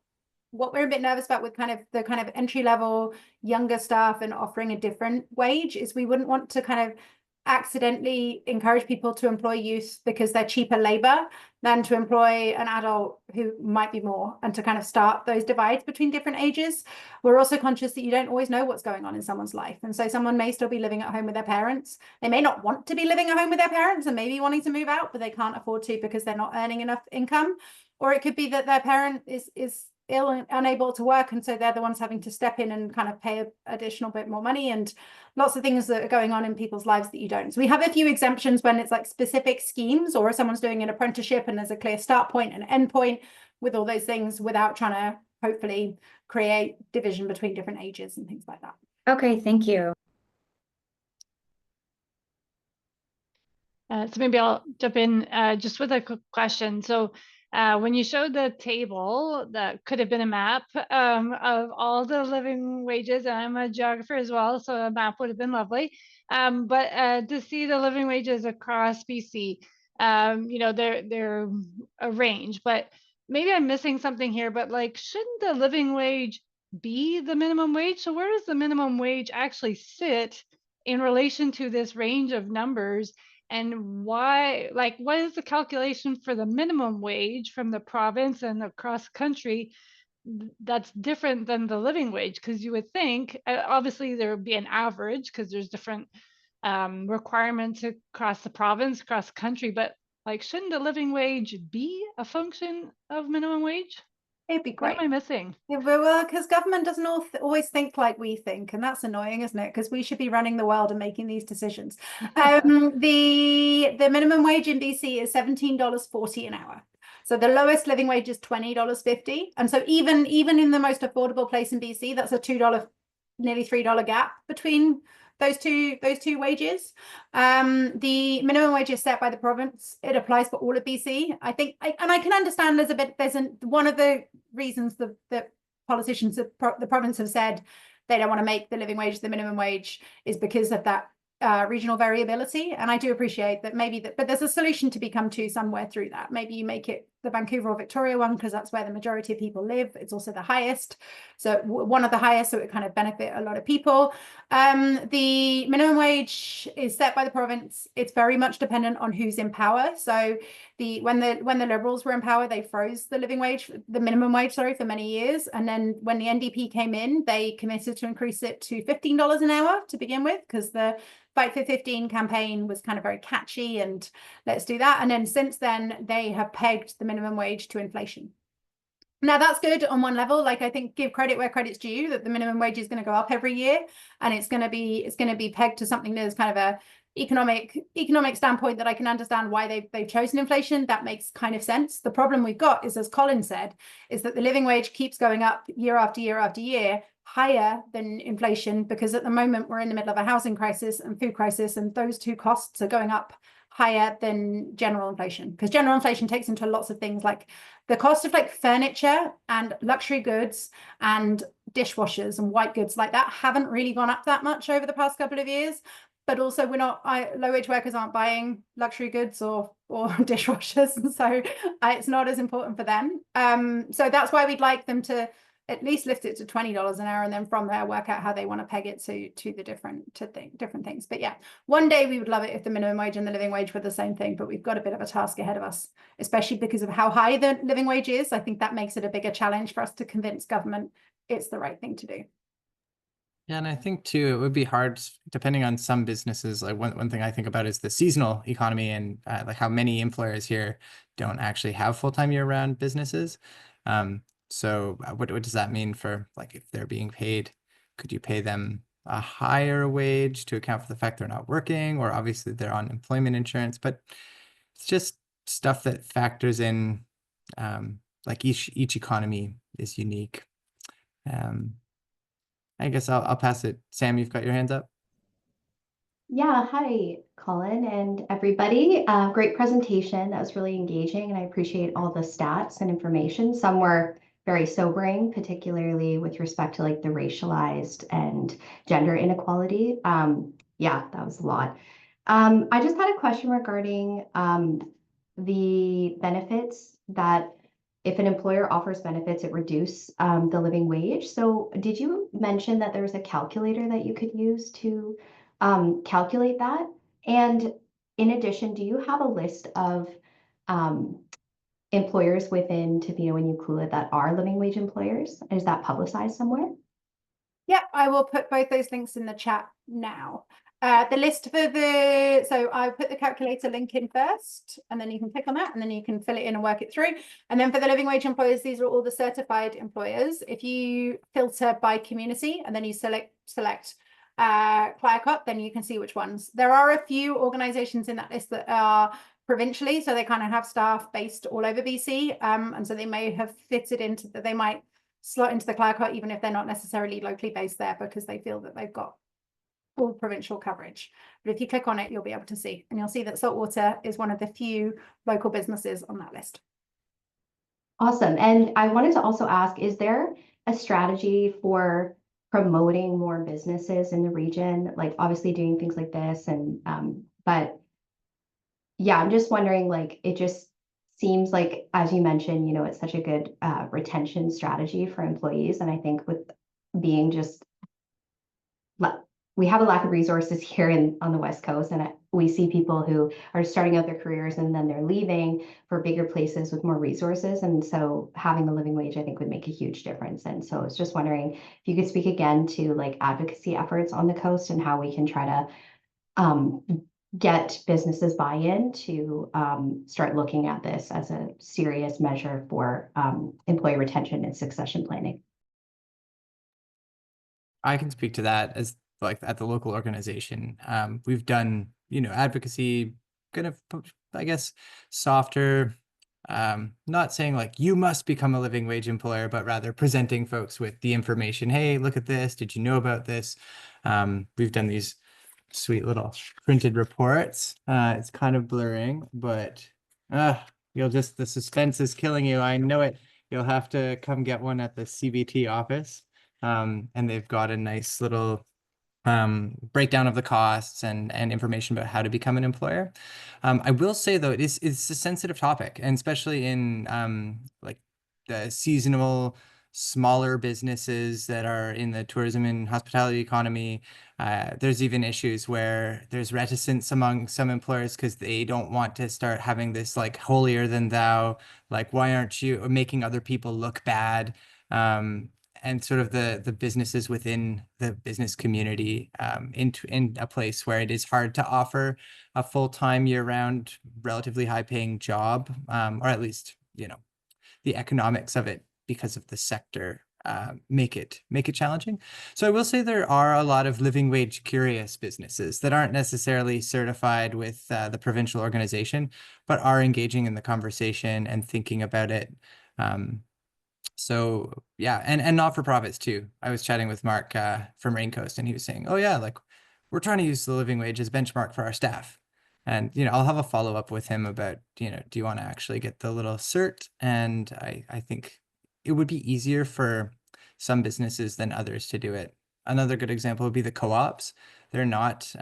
what we're a bit nervous about with the kind of entry level younger staff and offering a different wage is we wouldn't want to kind of accidentally encourage people to employ youth because they're cheaper labor than to employ an adult who might be more, and to kind of start those divides between different ages. We're also conscious that you don't always know what's going on in someone's life, and so someone may still be living at home with their parents. They may not want to be living at home with their parents and maybe wanting to move out, but they can't afford to because they're not earning enough income. Or it could be that their parent is ill and unable to work, and so they're the ones having to step in and kind of pay an additional bit more money, and lots of things that are going on in people's lives that you don't. So we have a few exemptions when it's like specific schemes, or someone's doing an apprenticeship and there's a clear start point and end point with all those things, without trying to hopefully create division between different ages and things like that. Okay, thank you. So maybe I'll jump in just with a quick question. So when you showed the table, that could have been a map of all the living wages, and I'm a geographer as well, so a map would have been lovely. But to see the living wages across BC, you know, they're a range, but maybe I'm missing something here, but like, shouldn't the living wage be the minimum wage? So where does the minimum wage actually sit in relation to this range of numbers? And why, like, what is the calculation for the minimum wage from the province and across the country that's different than the living wage? Because you would think, obviously, there would be an average because there's different requirements across the province, across the country. But like, shouldn't the living wage be a function of minimum wage? It'd be great. What am I missing? Yeah, well, because government doesn't always think like we think, and that's annoying, isn't it? Because we should be running the world and making these decisions. The minimum wage in BC is $17.40 an hour. So the lowest living wage is $20.50, and so even in the most affordable place in BC, that's a $2, nearly $3 gap between those two wages. The minimum wage is set by the province. It applies for all of BC. I think, and I can understand one of the reasons that politicians of the province have said they don't want to make the living wage the minimum wage is because of that regional variability. And I do appreciate that but there's a solution to come to somewhere through that. Maybe you make it the Vancouver or Victoria one, because that's where the majority of people live. It's also the highest, so one of the highest, so it kind of benefit a lot of people. The minimum wage is set by the province. It's very much dependent on who's in power. So when the Liberals were in power, they froze the minimum wage, for many years. And then when the NDP came in, they committed to increase it to $15 an hour to begin with, because the Fight for 15 campaign was kind of very catchy, and let's do that. And then since then, they have pegged the minimum wage to inflation. Now that's good on one level. Like, I think give credit where credit's due, that the minimum wage is going to go up every year, and it's going to be pegged to something that is kind of a economic standpoint that I can understand why they've chosen inflation. That makes kind of sense. The problem we've got is, as Colin said, is that the living wage keeps going up year after year after year, higher than inflation, because at the moment we're in the middle of a housing crisis and food crisis, and those two costs are going up higher than general inflation, because general inflation takes into lots of things, like the cost of like furniture and luxury goods and dishwashers and white goods like that haven't really gone up that much over the past couple of years. but also we're not, low wage workers aren't buying luxury goods or dishwashers, and so it's not as important for them. So that's why we'd like them to at least lift it to $20 an hour, and then from there work out how they want to peg it to the different things. But yeah, one day we would love it if the minimum wage and the living wage were the same thing, but we've got a bit of a task ahead of us, especially because of how high the living wage is. I think that makes it a bigger challenge for us to convince government it's the right thing to do. Yeah, and I think too, it would be hard depending on some businesses. Like one thing I think about is the seasonal economy, and like how many employers here don't actually have full-time year-round businesses. So what does that mean for, like, if they're being paid, could you pay them a higher wage to account for the fact they're not working, or obviously they're on employment insurance, but it's just stuff that factors in. Like each economy is unique. I guess I'll pass it. Sam, you've got your hands up. Yeah, hi, Colin and everybody. Great presentation. That was really engaging, and I appreciate all the stats and information. Some were very sobering, particularly with respect to like the racialized and gender inequality. Yeah, that was a lot. I just had a question regarding the benefits that if an employer offers benefits, it reduce the living wage. So did you mention that there was a calculator that you could use to calculate that? And in addition, do you have a list of employers within Tofino and Euclid that are living wage employers? Is that publicized somewhere? Yeah, I will put both those links in the chat now. The list for so I put the calculator link in first, and then you can click on that, and then you can fill it in and work it through. And then for the living wage employers, these are all the certified employers. If you filter by community and then you select Clayoquot, then you can see which ones. There are a few organizations in that list that are provincially, so they kind of have staff based all over BC, and so they may have fitted into that. They might slot into the Clayoquot even if they're not necessarily locally based there, because they feel that they've got full provincial coverage. But if you click on it, you'll be able to see, and you'll see that Saltwater is one of the few local businesses on that list. Awesome. And I wanted to also ask, is there a strategy for promoting more businesses in the region, like obviously doing things like this? And but yeah, I'm just wondering, like, it just seems like, as you mentioned, you know, it's such a good retention strategy for employees. And I think with being just, we have a lack of resources here on the West Coast, and we see people who are starting out their careers and then they're leaving for bigger places with more resources. And so having a living wage, I think, would make a huge difference. And so I was just wondering if you could speak again to like advocacy efforts on the coast and how we can try to get businesses buy-in to start looking at this as a serious measure for employee retention and succession planning. I can speak to that as like at the local organization. We've done, advocacy kind of, I guess, softer, not saying like you must become a living wage employer, but rather presenting folks with the information. Hey, look at this. Did you know about this? We've done these sweet little printed reports. It's kind of blurring, but the suspense is killing you. I know it. You'll have to come get one at the CBT office. And they've got a nice little breakdown of the costs and information about how to become an employer. I will say though, it's a sensitive topic, and especially in like the seasonal smaller businesses that are in the tourism and hospitality economy. There's even issues where there's reticence among some employers because they don't want to start having this like holier than thou, like, why aren't you making other people look bad? And sort of the businesses within the business community in a place where it is hard to offer a full-time year-round, relatively high-paying job, or at least, the economics of it because of the sector make it challenging. So I will say there are a lot of living wage curious businesses that aren't necessarily certified with the provincial organization, but are engaging in the conversation and thinking about it. So yeah, and not-for-profits too. I was chatting with Mark from Raincoast, and he was saying, oh yeah, like we're trying to use the living wage as benchmark for our staff. And, I'll have a follow-up with him about, do you want to actually get the little cert? And I think it would be easier for some businesses than others to do it. Another good example would be the co-ops. they're not,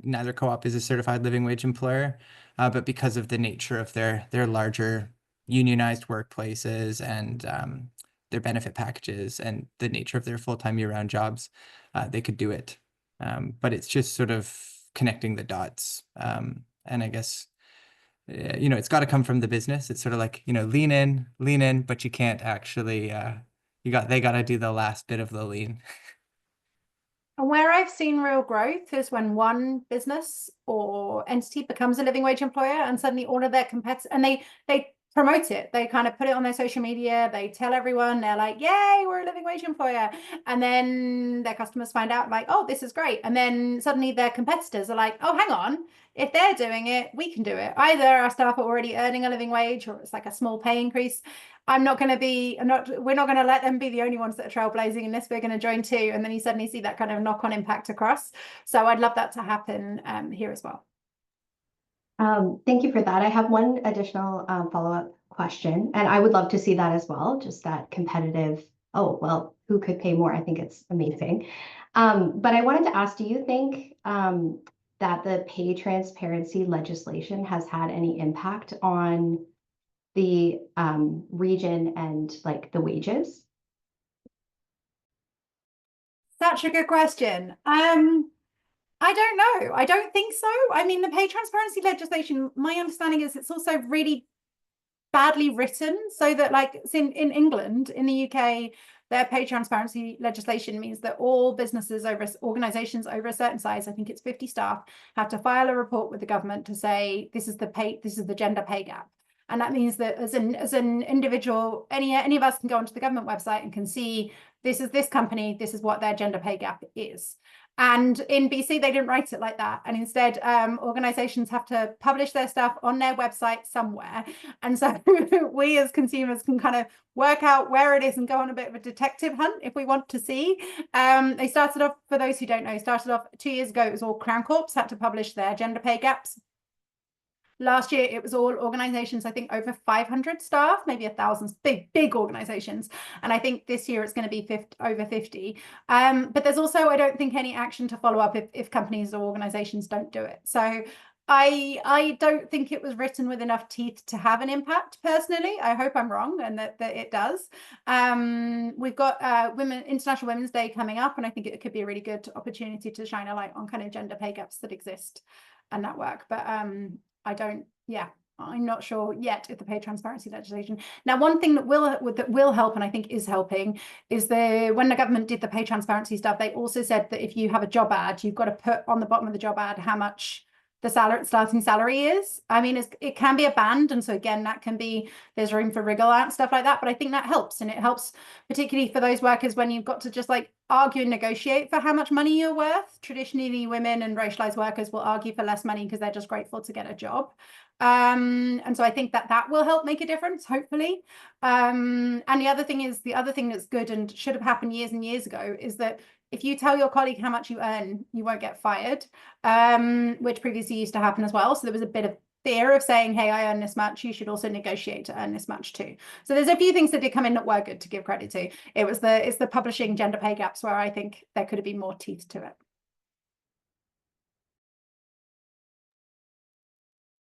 neither co-op is a certified living wage employer, but because of the nature of their larger unionized workplaces and their benefit packages and the nature of their full-time year-round jobs, they could do it. But it's just sort of connecting the dots. And I guess, it's got to come from the business. It's sort of like, lean in, but you can't actually, they got to do the last bit of the lean. And where I've seen real growth is when one business or entity becomes a living wage employer and suddenly all of their competitors, and they promote it. They kind of put it on their social media. They tell everyone, they're like, yay, we're a living wage employer. And then their customers find out like, oh, this is great. And then suddenly their competitors are like, oh, hang on, if they're doing it, we can do it. Either our staff are already earning a living wage or it's like a small pay increase. We're not going to let them be the only ones that are trailblazing in this. We're going to join too. And then you suddenly see that kind of knock-on impact across. So I'd love that to happen here as well. Thank you for that. I have one additional follow-up question, and I would love to see that as well, just that competitive, oh, well, who could pay more? I think it's amazing. But I wanted to ask, do you think that the pay transparency legislation has had any impact on the region and like the wages? Such a good question. I don't know. I don't think so. I mean, the pay transparency legislation, my understanding is it's also really badly written, so that like it's in England, in the UK, their pay transparency legislation means that all businesses organizations over a certain size, I think it's 50 staff, have to file a report with the government to say this is the gender pay gap. And that means that as an individual, any of us can go onto the government website and can see this is this company, this is what their gender pay gap is. And in BC, they didn't write it like that. And instead, organizations have to publish their stuff on their website somewhere. And so we as consumers can kind of work out where it is and go on a bit of a detective hunt if we want to see. They started off, for those who don't know, 2 years ago, it was all Crown Corps had to publish their gender pay gaps. Last year, it was all organizations, I think over 500 staff, maybe 1,000, big organizations. And I think this year it's going to be over 50. But there's also, I don't think, any action to follow up if companies or organizations don't do it. So I don't think it was written with enough teeth to have an impact personally. I hope I'm wrong and that it does. We've got International Women's Day coming up, and I think it could be a really good opportunity to shine a light on kind of gender pay gaps that exist and that work. But I'm not sure yet if the pay transparency legislation. Now, one thing that will help, and I think is helping, is when the government did the pay transparency stuff, they also said that if you have a job ad, you've got to put on the bottom of the job ad how much the starting salary is. I mean, it can be a band, and so again, there's room for wriggle out and stuff like that. But I think that helps, and it helps particularly for those workers when you've got to just like argue and negotiate for how much money you're worth. Traditionally, women and racialized workers will argue for less money because they're just grateful to get a job. And so I think that will help make a difference, hopefully. And the other thing that's good and should have happened years and years ago is that if you tell your colleague how much you earn, you won't get fired, which previously used to happen as well. So there was a bit of fear of saying, hey, I earn this much, you should also negotiate to earn this much too. So there's a few things that did come in that were good to give credit to. It's the publishing gender pay gaps where I think there could have been more teeth to it.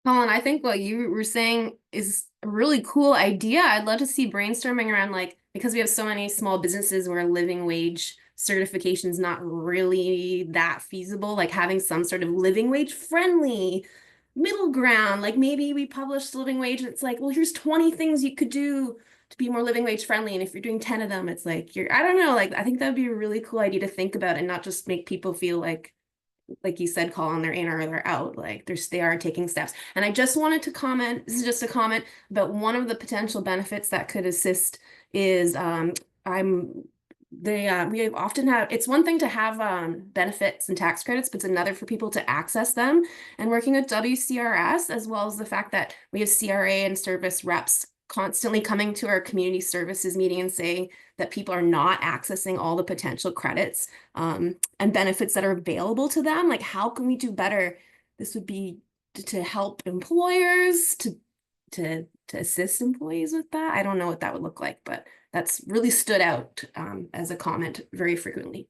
Colin, I think what you were saying is a really cool idea. I'd love to see brainstorming around, like, because we have so many small businesses where living wage certification is not really that feasible, like having some sort of living wage friendly middle ground. Like maybe we publish living wage and it's like, well, here's 20 things you could do to be more living wage friendly. And if you're doing 10 of them, it's like, I don't know, like, I think that'd be a really cool idea to think about and not just make people feel like you said, Colin, they're in or they're out, like they are taking steps. And I just wanted to comment, this is just a comment, about one of the potential benefits that could assist is we often have, it's one thing to have benefits and tax credits, but it's another for people to access them. And working with WCRS, as well as the fact that we have CRA and service reps constantly coming to our community services meeting and saying that people are not accessing all the potential credits and benefits that are available to them. Like, how can we do better? This would be to help employers, to assist employees with that. I don't know what that would look like, but that's really stood out as a comment very frequently.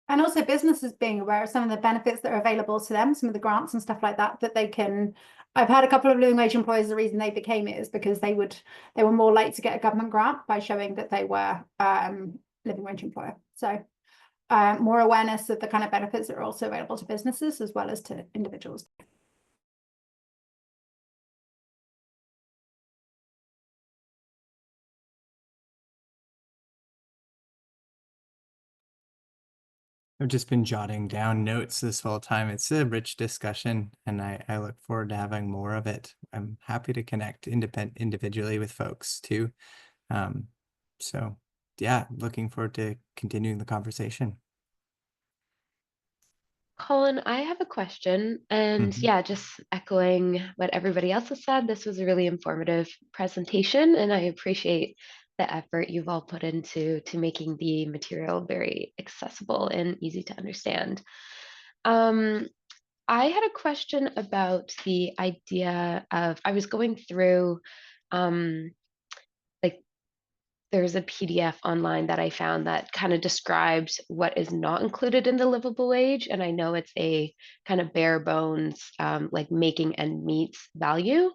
And also businesses being aware of some of the benefits that are available to them, some of the grants and stuff like that, that they can. I've had a couple of living wage employers, the reason they became it is because they were more likely to get a government grant by showing that they were living wage employer. So more awareness of the kind of benefits that are also available to businesses as well as to individuals. I've just been jotting down notes this whole time. It's a rich discussion, and I look forward to having more of it. I'm happy to connect individually with folks too. So yeah, looking forward to continuing the conversation. Colin, I have a question, and yeah, just echoing what everybody else has said, this was a really informative presentation, and I appreciate the effort you've all put into making the material very accessible and easy to understand. I had a question about the idea of, I was going through, like, there's a PDF online that I found that kind of describes what is not included in the livable wage. And I know it's a kind of bare bones, like making end meets value,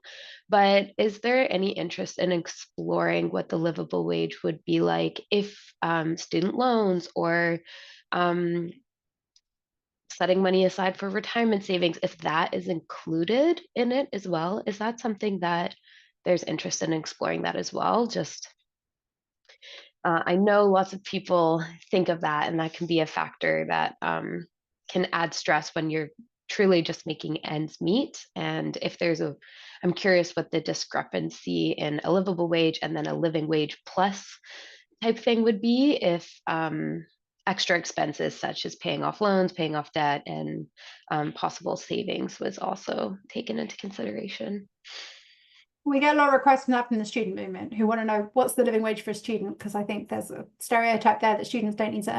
but is there any interest in exploring what the livable wage would be like if student loans or setting money aside for retirement savings, if that is included in it as well? Is that something that there's interest in exploring that as well? Just I know lots of people think of that, and that can be a factor that can add stress when you're truly just making ends meet. And if there's I'm curious what the discrepancy in a livable wage and then a living wage plus type thing would be if extra expenses such as paying off loans, paying off debt, and possible savings was also taken into consideration. We get a lot of requests from that from the student movement who want to know what's the living wage for a student, because I think there's a stereotype there that students don't need to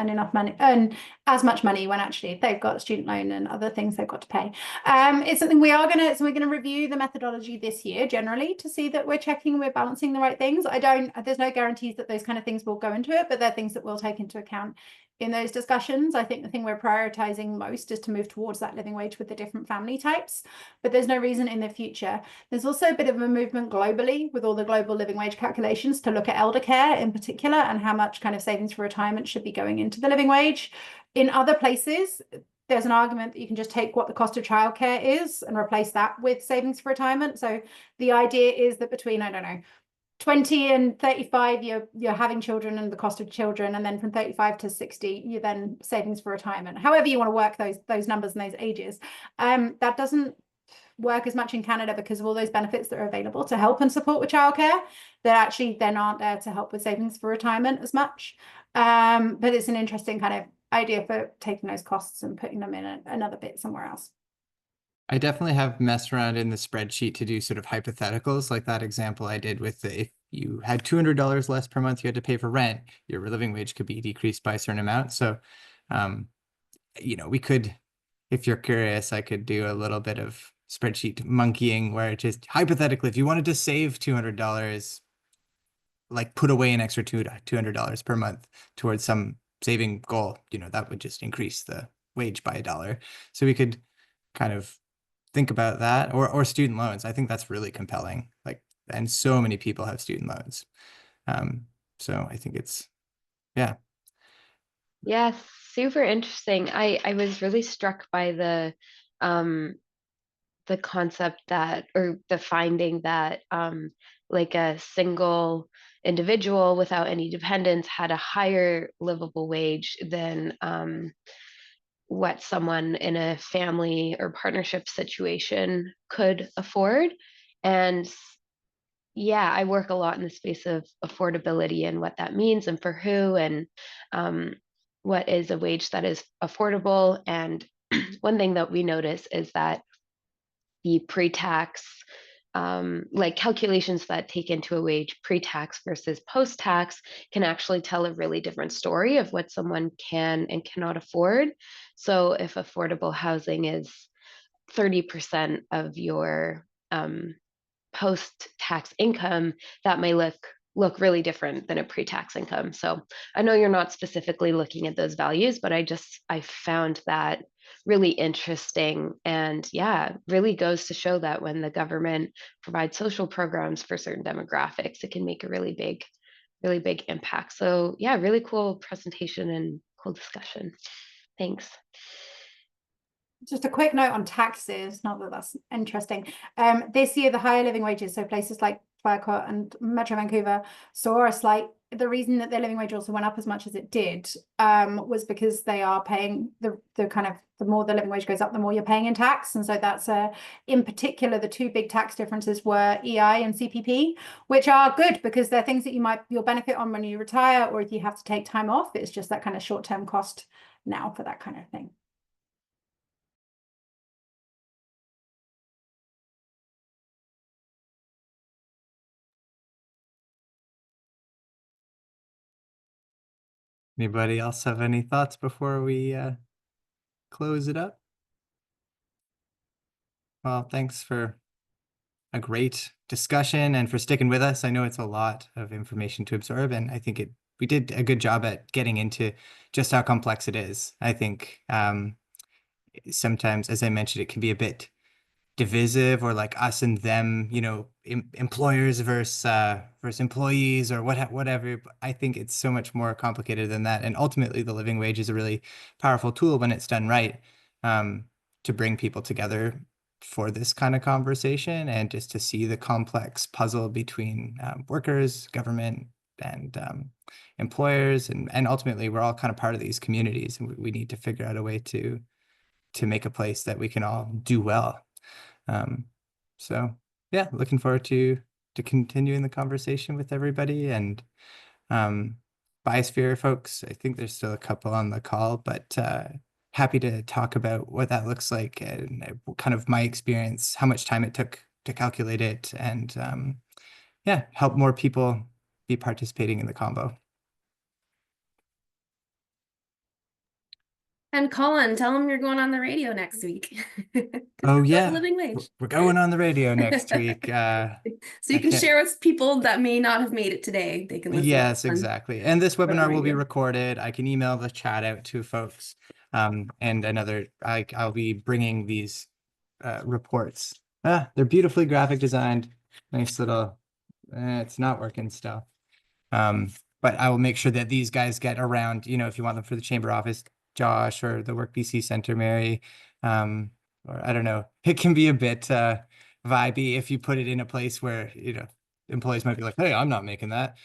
earn as much money when actually they've got a student loan and other things they've got to pay. It's something we're gonna review the methodology this year generally to see that we're balancing the right things. There's no guarantees that those kind of things will go into it, but they're things that we'll take into account in those discussions. I think the thing we're prioritizing most is to move towards that living wage with the different family types, but there's no reason in the future. There's also a bit of a movement globally with all the global living wage calculations to look at elder care in particular and how much kind of savings for retirement should be going into the living wage. In other places, there's an argument that you can just take what the cost of childcare is and replace that with savings for retirement. So the idea is that between, I don't know, 20 and 35, you're having children and the cost of children, and then from 35 to 60, you're then savings for retirement. However you want to work those numbers and those ages. That doesn't work as much in Canada because of all those benefits that are available to help and support with childcare that actually then aren't there to help with savings for retirement as much. But it's an interesting kind of idea for taking those costs and putting them in another bit somewhere else. I definitely have messed around in the spreadsheet to do sort of hypotheticals, like that example I did with if you had $200 less per month you had to pay for rent, your living wage could be decreased by a certain amount. So, we could, if you're curious, I could do a little bit of spreadsheet monkeying where just hypothetically, if you wanted to save $200, like put away an extra $200 per month towards some saving goal, that would just increase the wage by $1. So we could kind of think about that, or student loans. I think that's really compelling. And so many people have student loans. So I think it's, yeah. Yeah, super interesting. I was really struck by the concept that, or the finding that like a single individual without any dependents had a higher livable wage than what someone in a family or partnership situation could afford. And yeah, I work a lot in the space of affordability and what that means and for who, and what is a wage that is affordable. And one thing that we notice is that the pre-tax, like calculations that take into a wage pre-tax versus post-tax can actually tell a really different story of what someone can and cannot afford. So if affordable housing is 30% of your post-tax income, that may look look really different than a pre-tax income. So I know you're not specifically looking at those values, but I found that really interesting. And yeah, really goes to show that when the government provides social programs for certain demographics, it can make a really big impact. So yeah, really cool presentation and cool discussion. Thanks. Just a quick note on taxes, not that that's interesting. This year, the higher living wages, so places like Clayoquot and Metro Vancouver, saw a slight, the reason that their living wage also went up as much as it did was because they are paying the kind of, the more the living wage goes up, the more you're paying in tax. And so that's in particular, the two big tax differences were EI and CPP, which are good because they're things that you'll benefit on when you retire, or if you have to take time off. It's just that kind of short-term cost now for that kind of thing. Anybody else have any thoughts before we close it up? Well, thanks for a great discussion and for sticking with us. I know it's a lot of information to absorb, and I think we did a good job at getting into just how complex it is. I think sometimes, as I mentioned, it can be a bit divisive, or like us and them, employers versus employees, or whatever. But I think it's so much more complicated than that. And ultimately, the living wage is a really powerful tool when it's done right, to bring people together for this kind of conversation, and just to see the complex puzzle between workers, government, and employers, and ultimately we're all kind of part of these communities, and we need to figure out a way to make a place that we can all do well. So yeah, looking forward to continuing the conversation with everybody. And Biosphere folks, I think there's still a couple on the call, but happy to talk about what that looks like, and kind of my experience, how much time it took to calculate it, and yeah, help more people be participating in the combo. And Colin, tell them you're going on the radio next week. Oh yeah, living wage. We're going on the radio next week. So you can share with people that may not have made it today. They can listen. Yes, exactly. And this webinar will be radio. recorded. I can email the chat out to folks. And I'll be bringing these reports. They're beautifully graphic designed. Nice little, it's not working still. But I will make sure that these guys get around, if you want them for the chamber office, Josh, or the Work BC Center, Mary, or I don't know. It can be a bit vibey if you put it in a place where, employees might be like, hey, I'm not making that.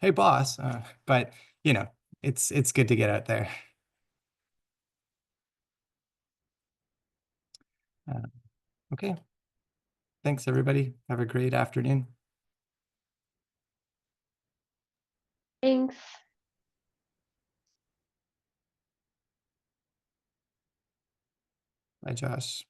Hey, boss. But, it's good to get out there. Okay. Thanks, everybody. Have a great afternoon. Thanks. Bye, Josh.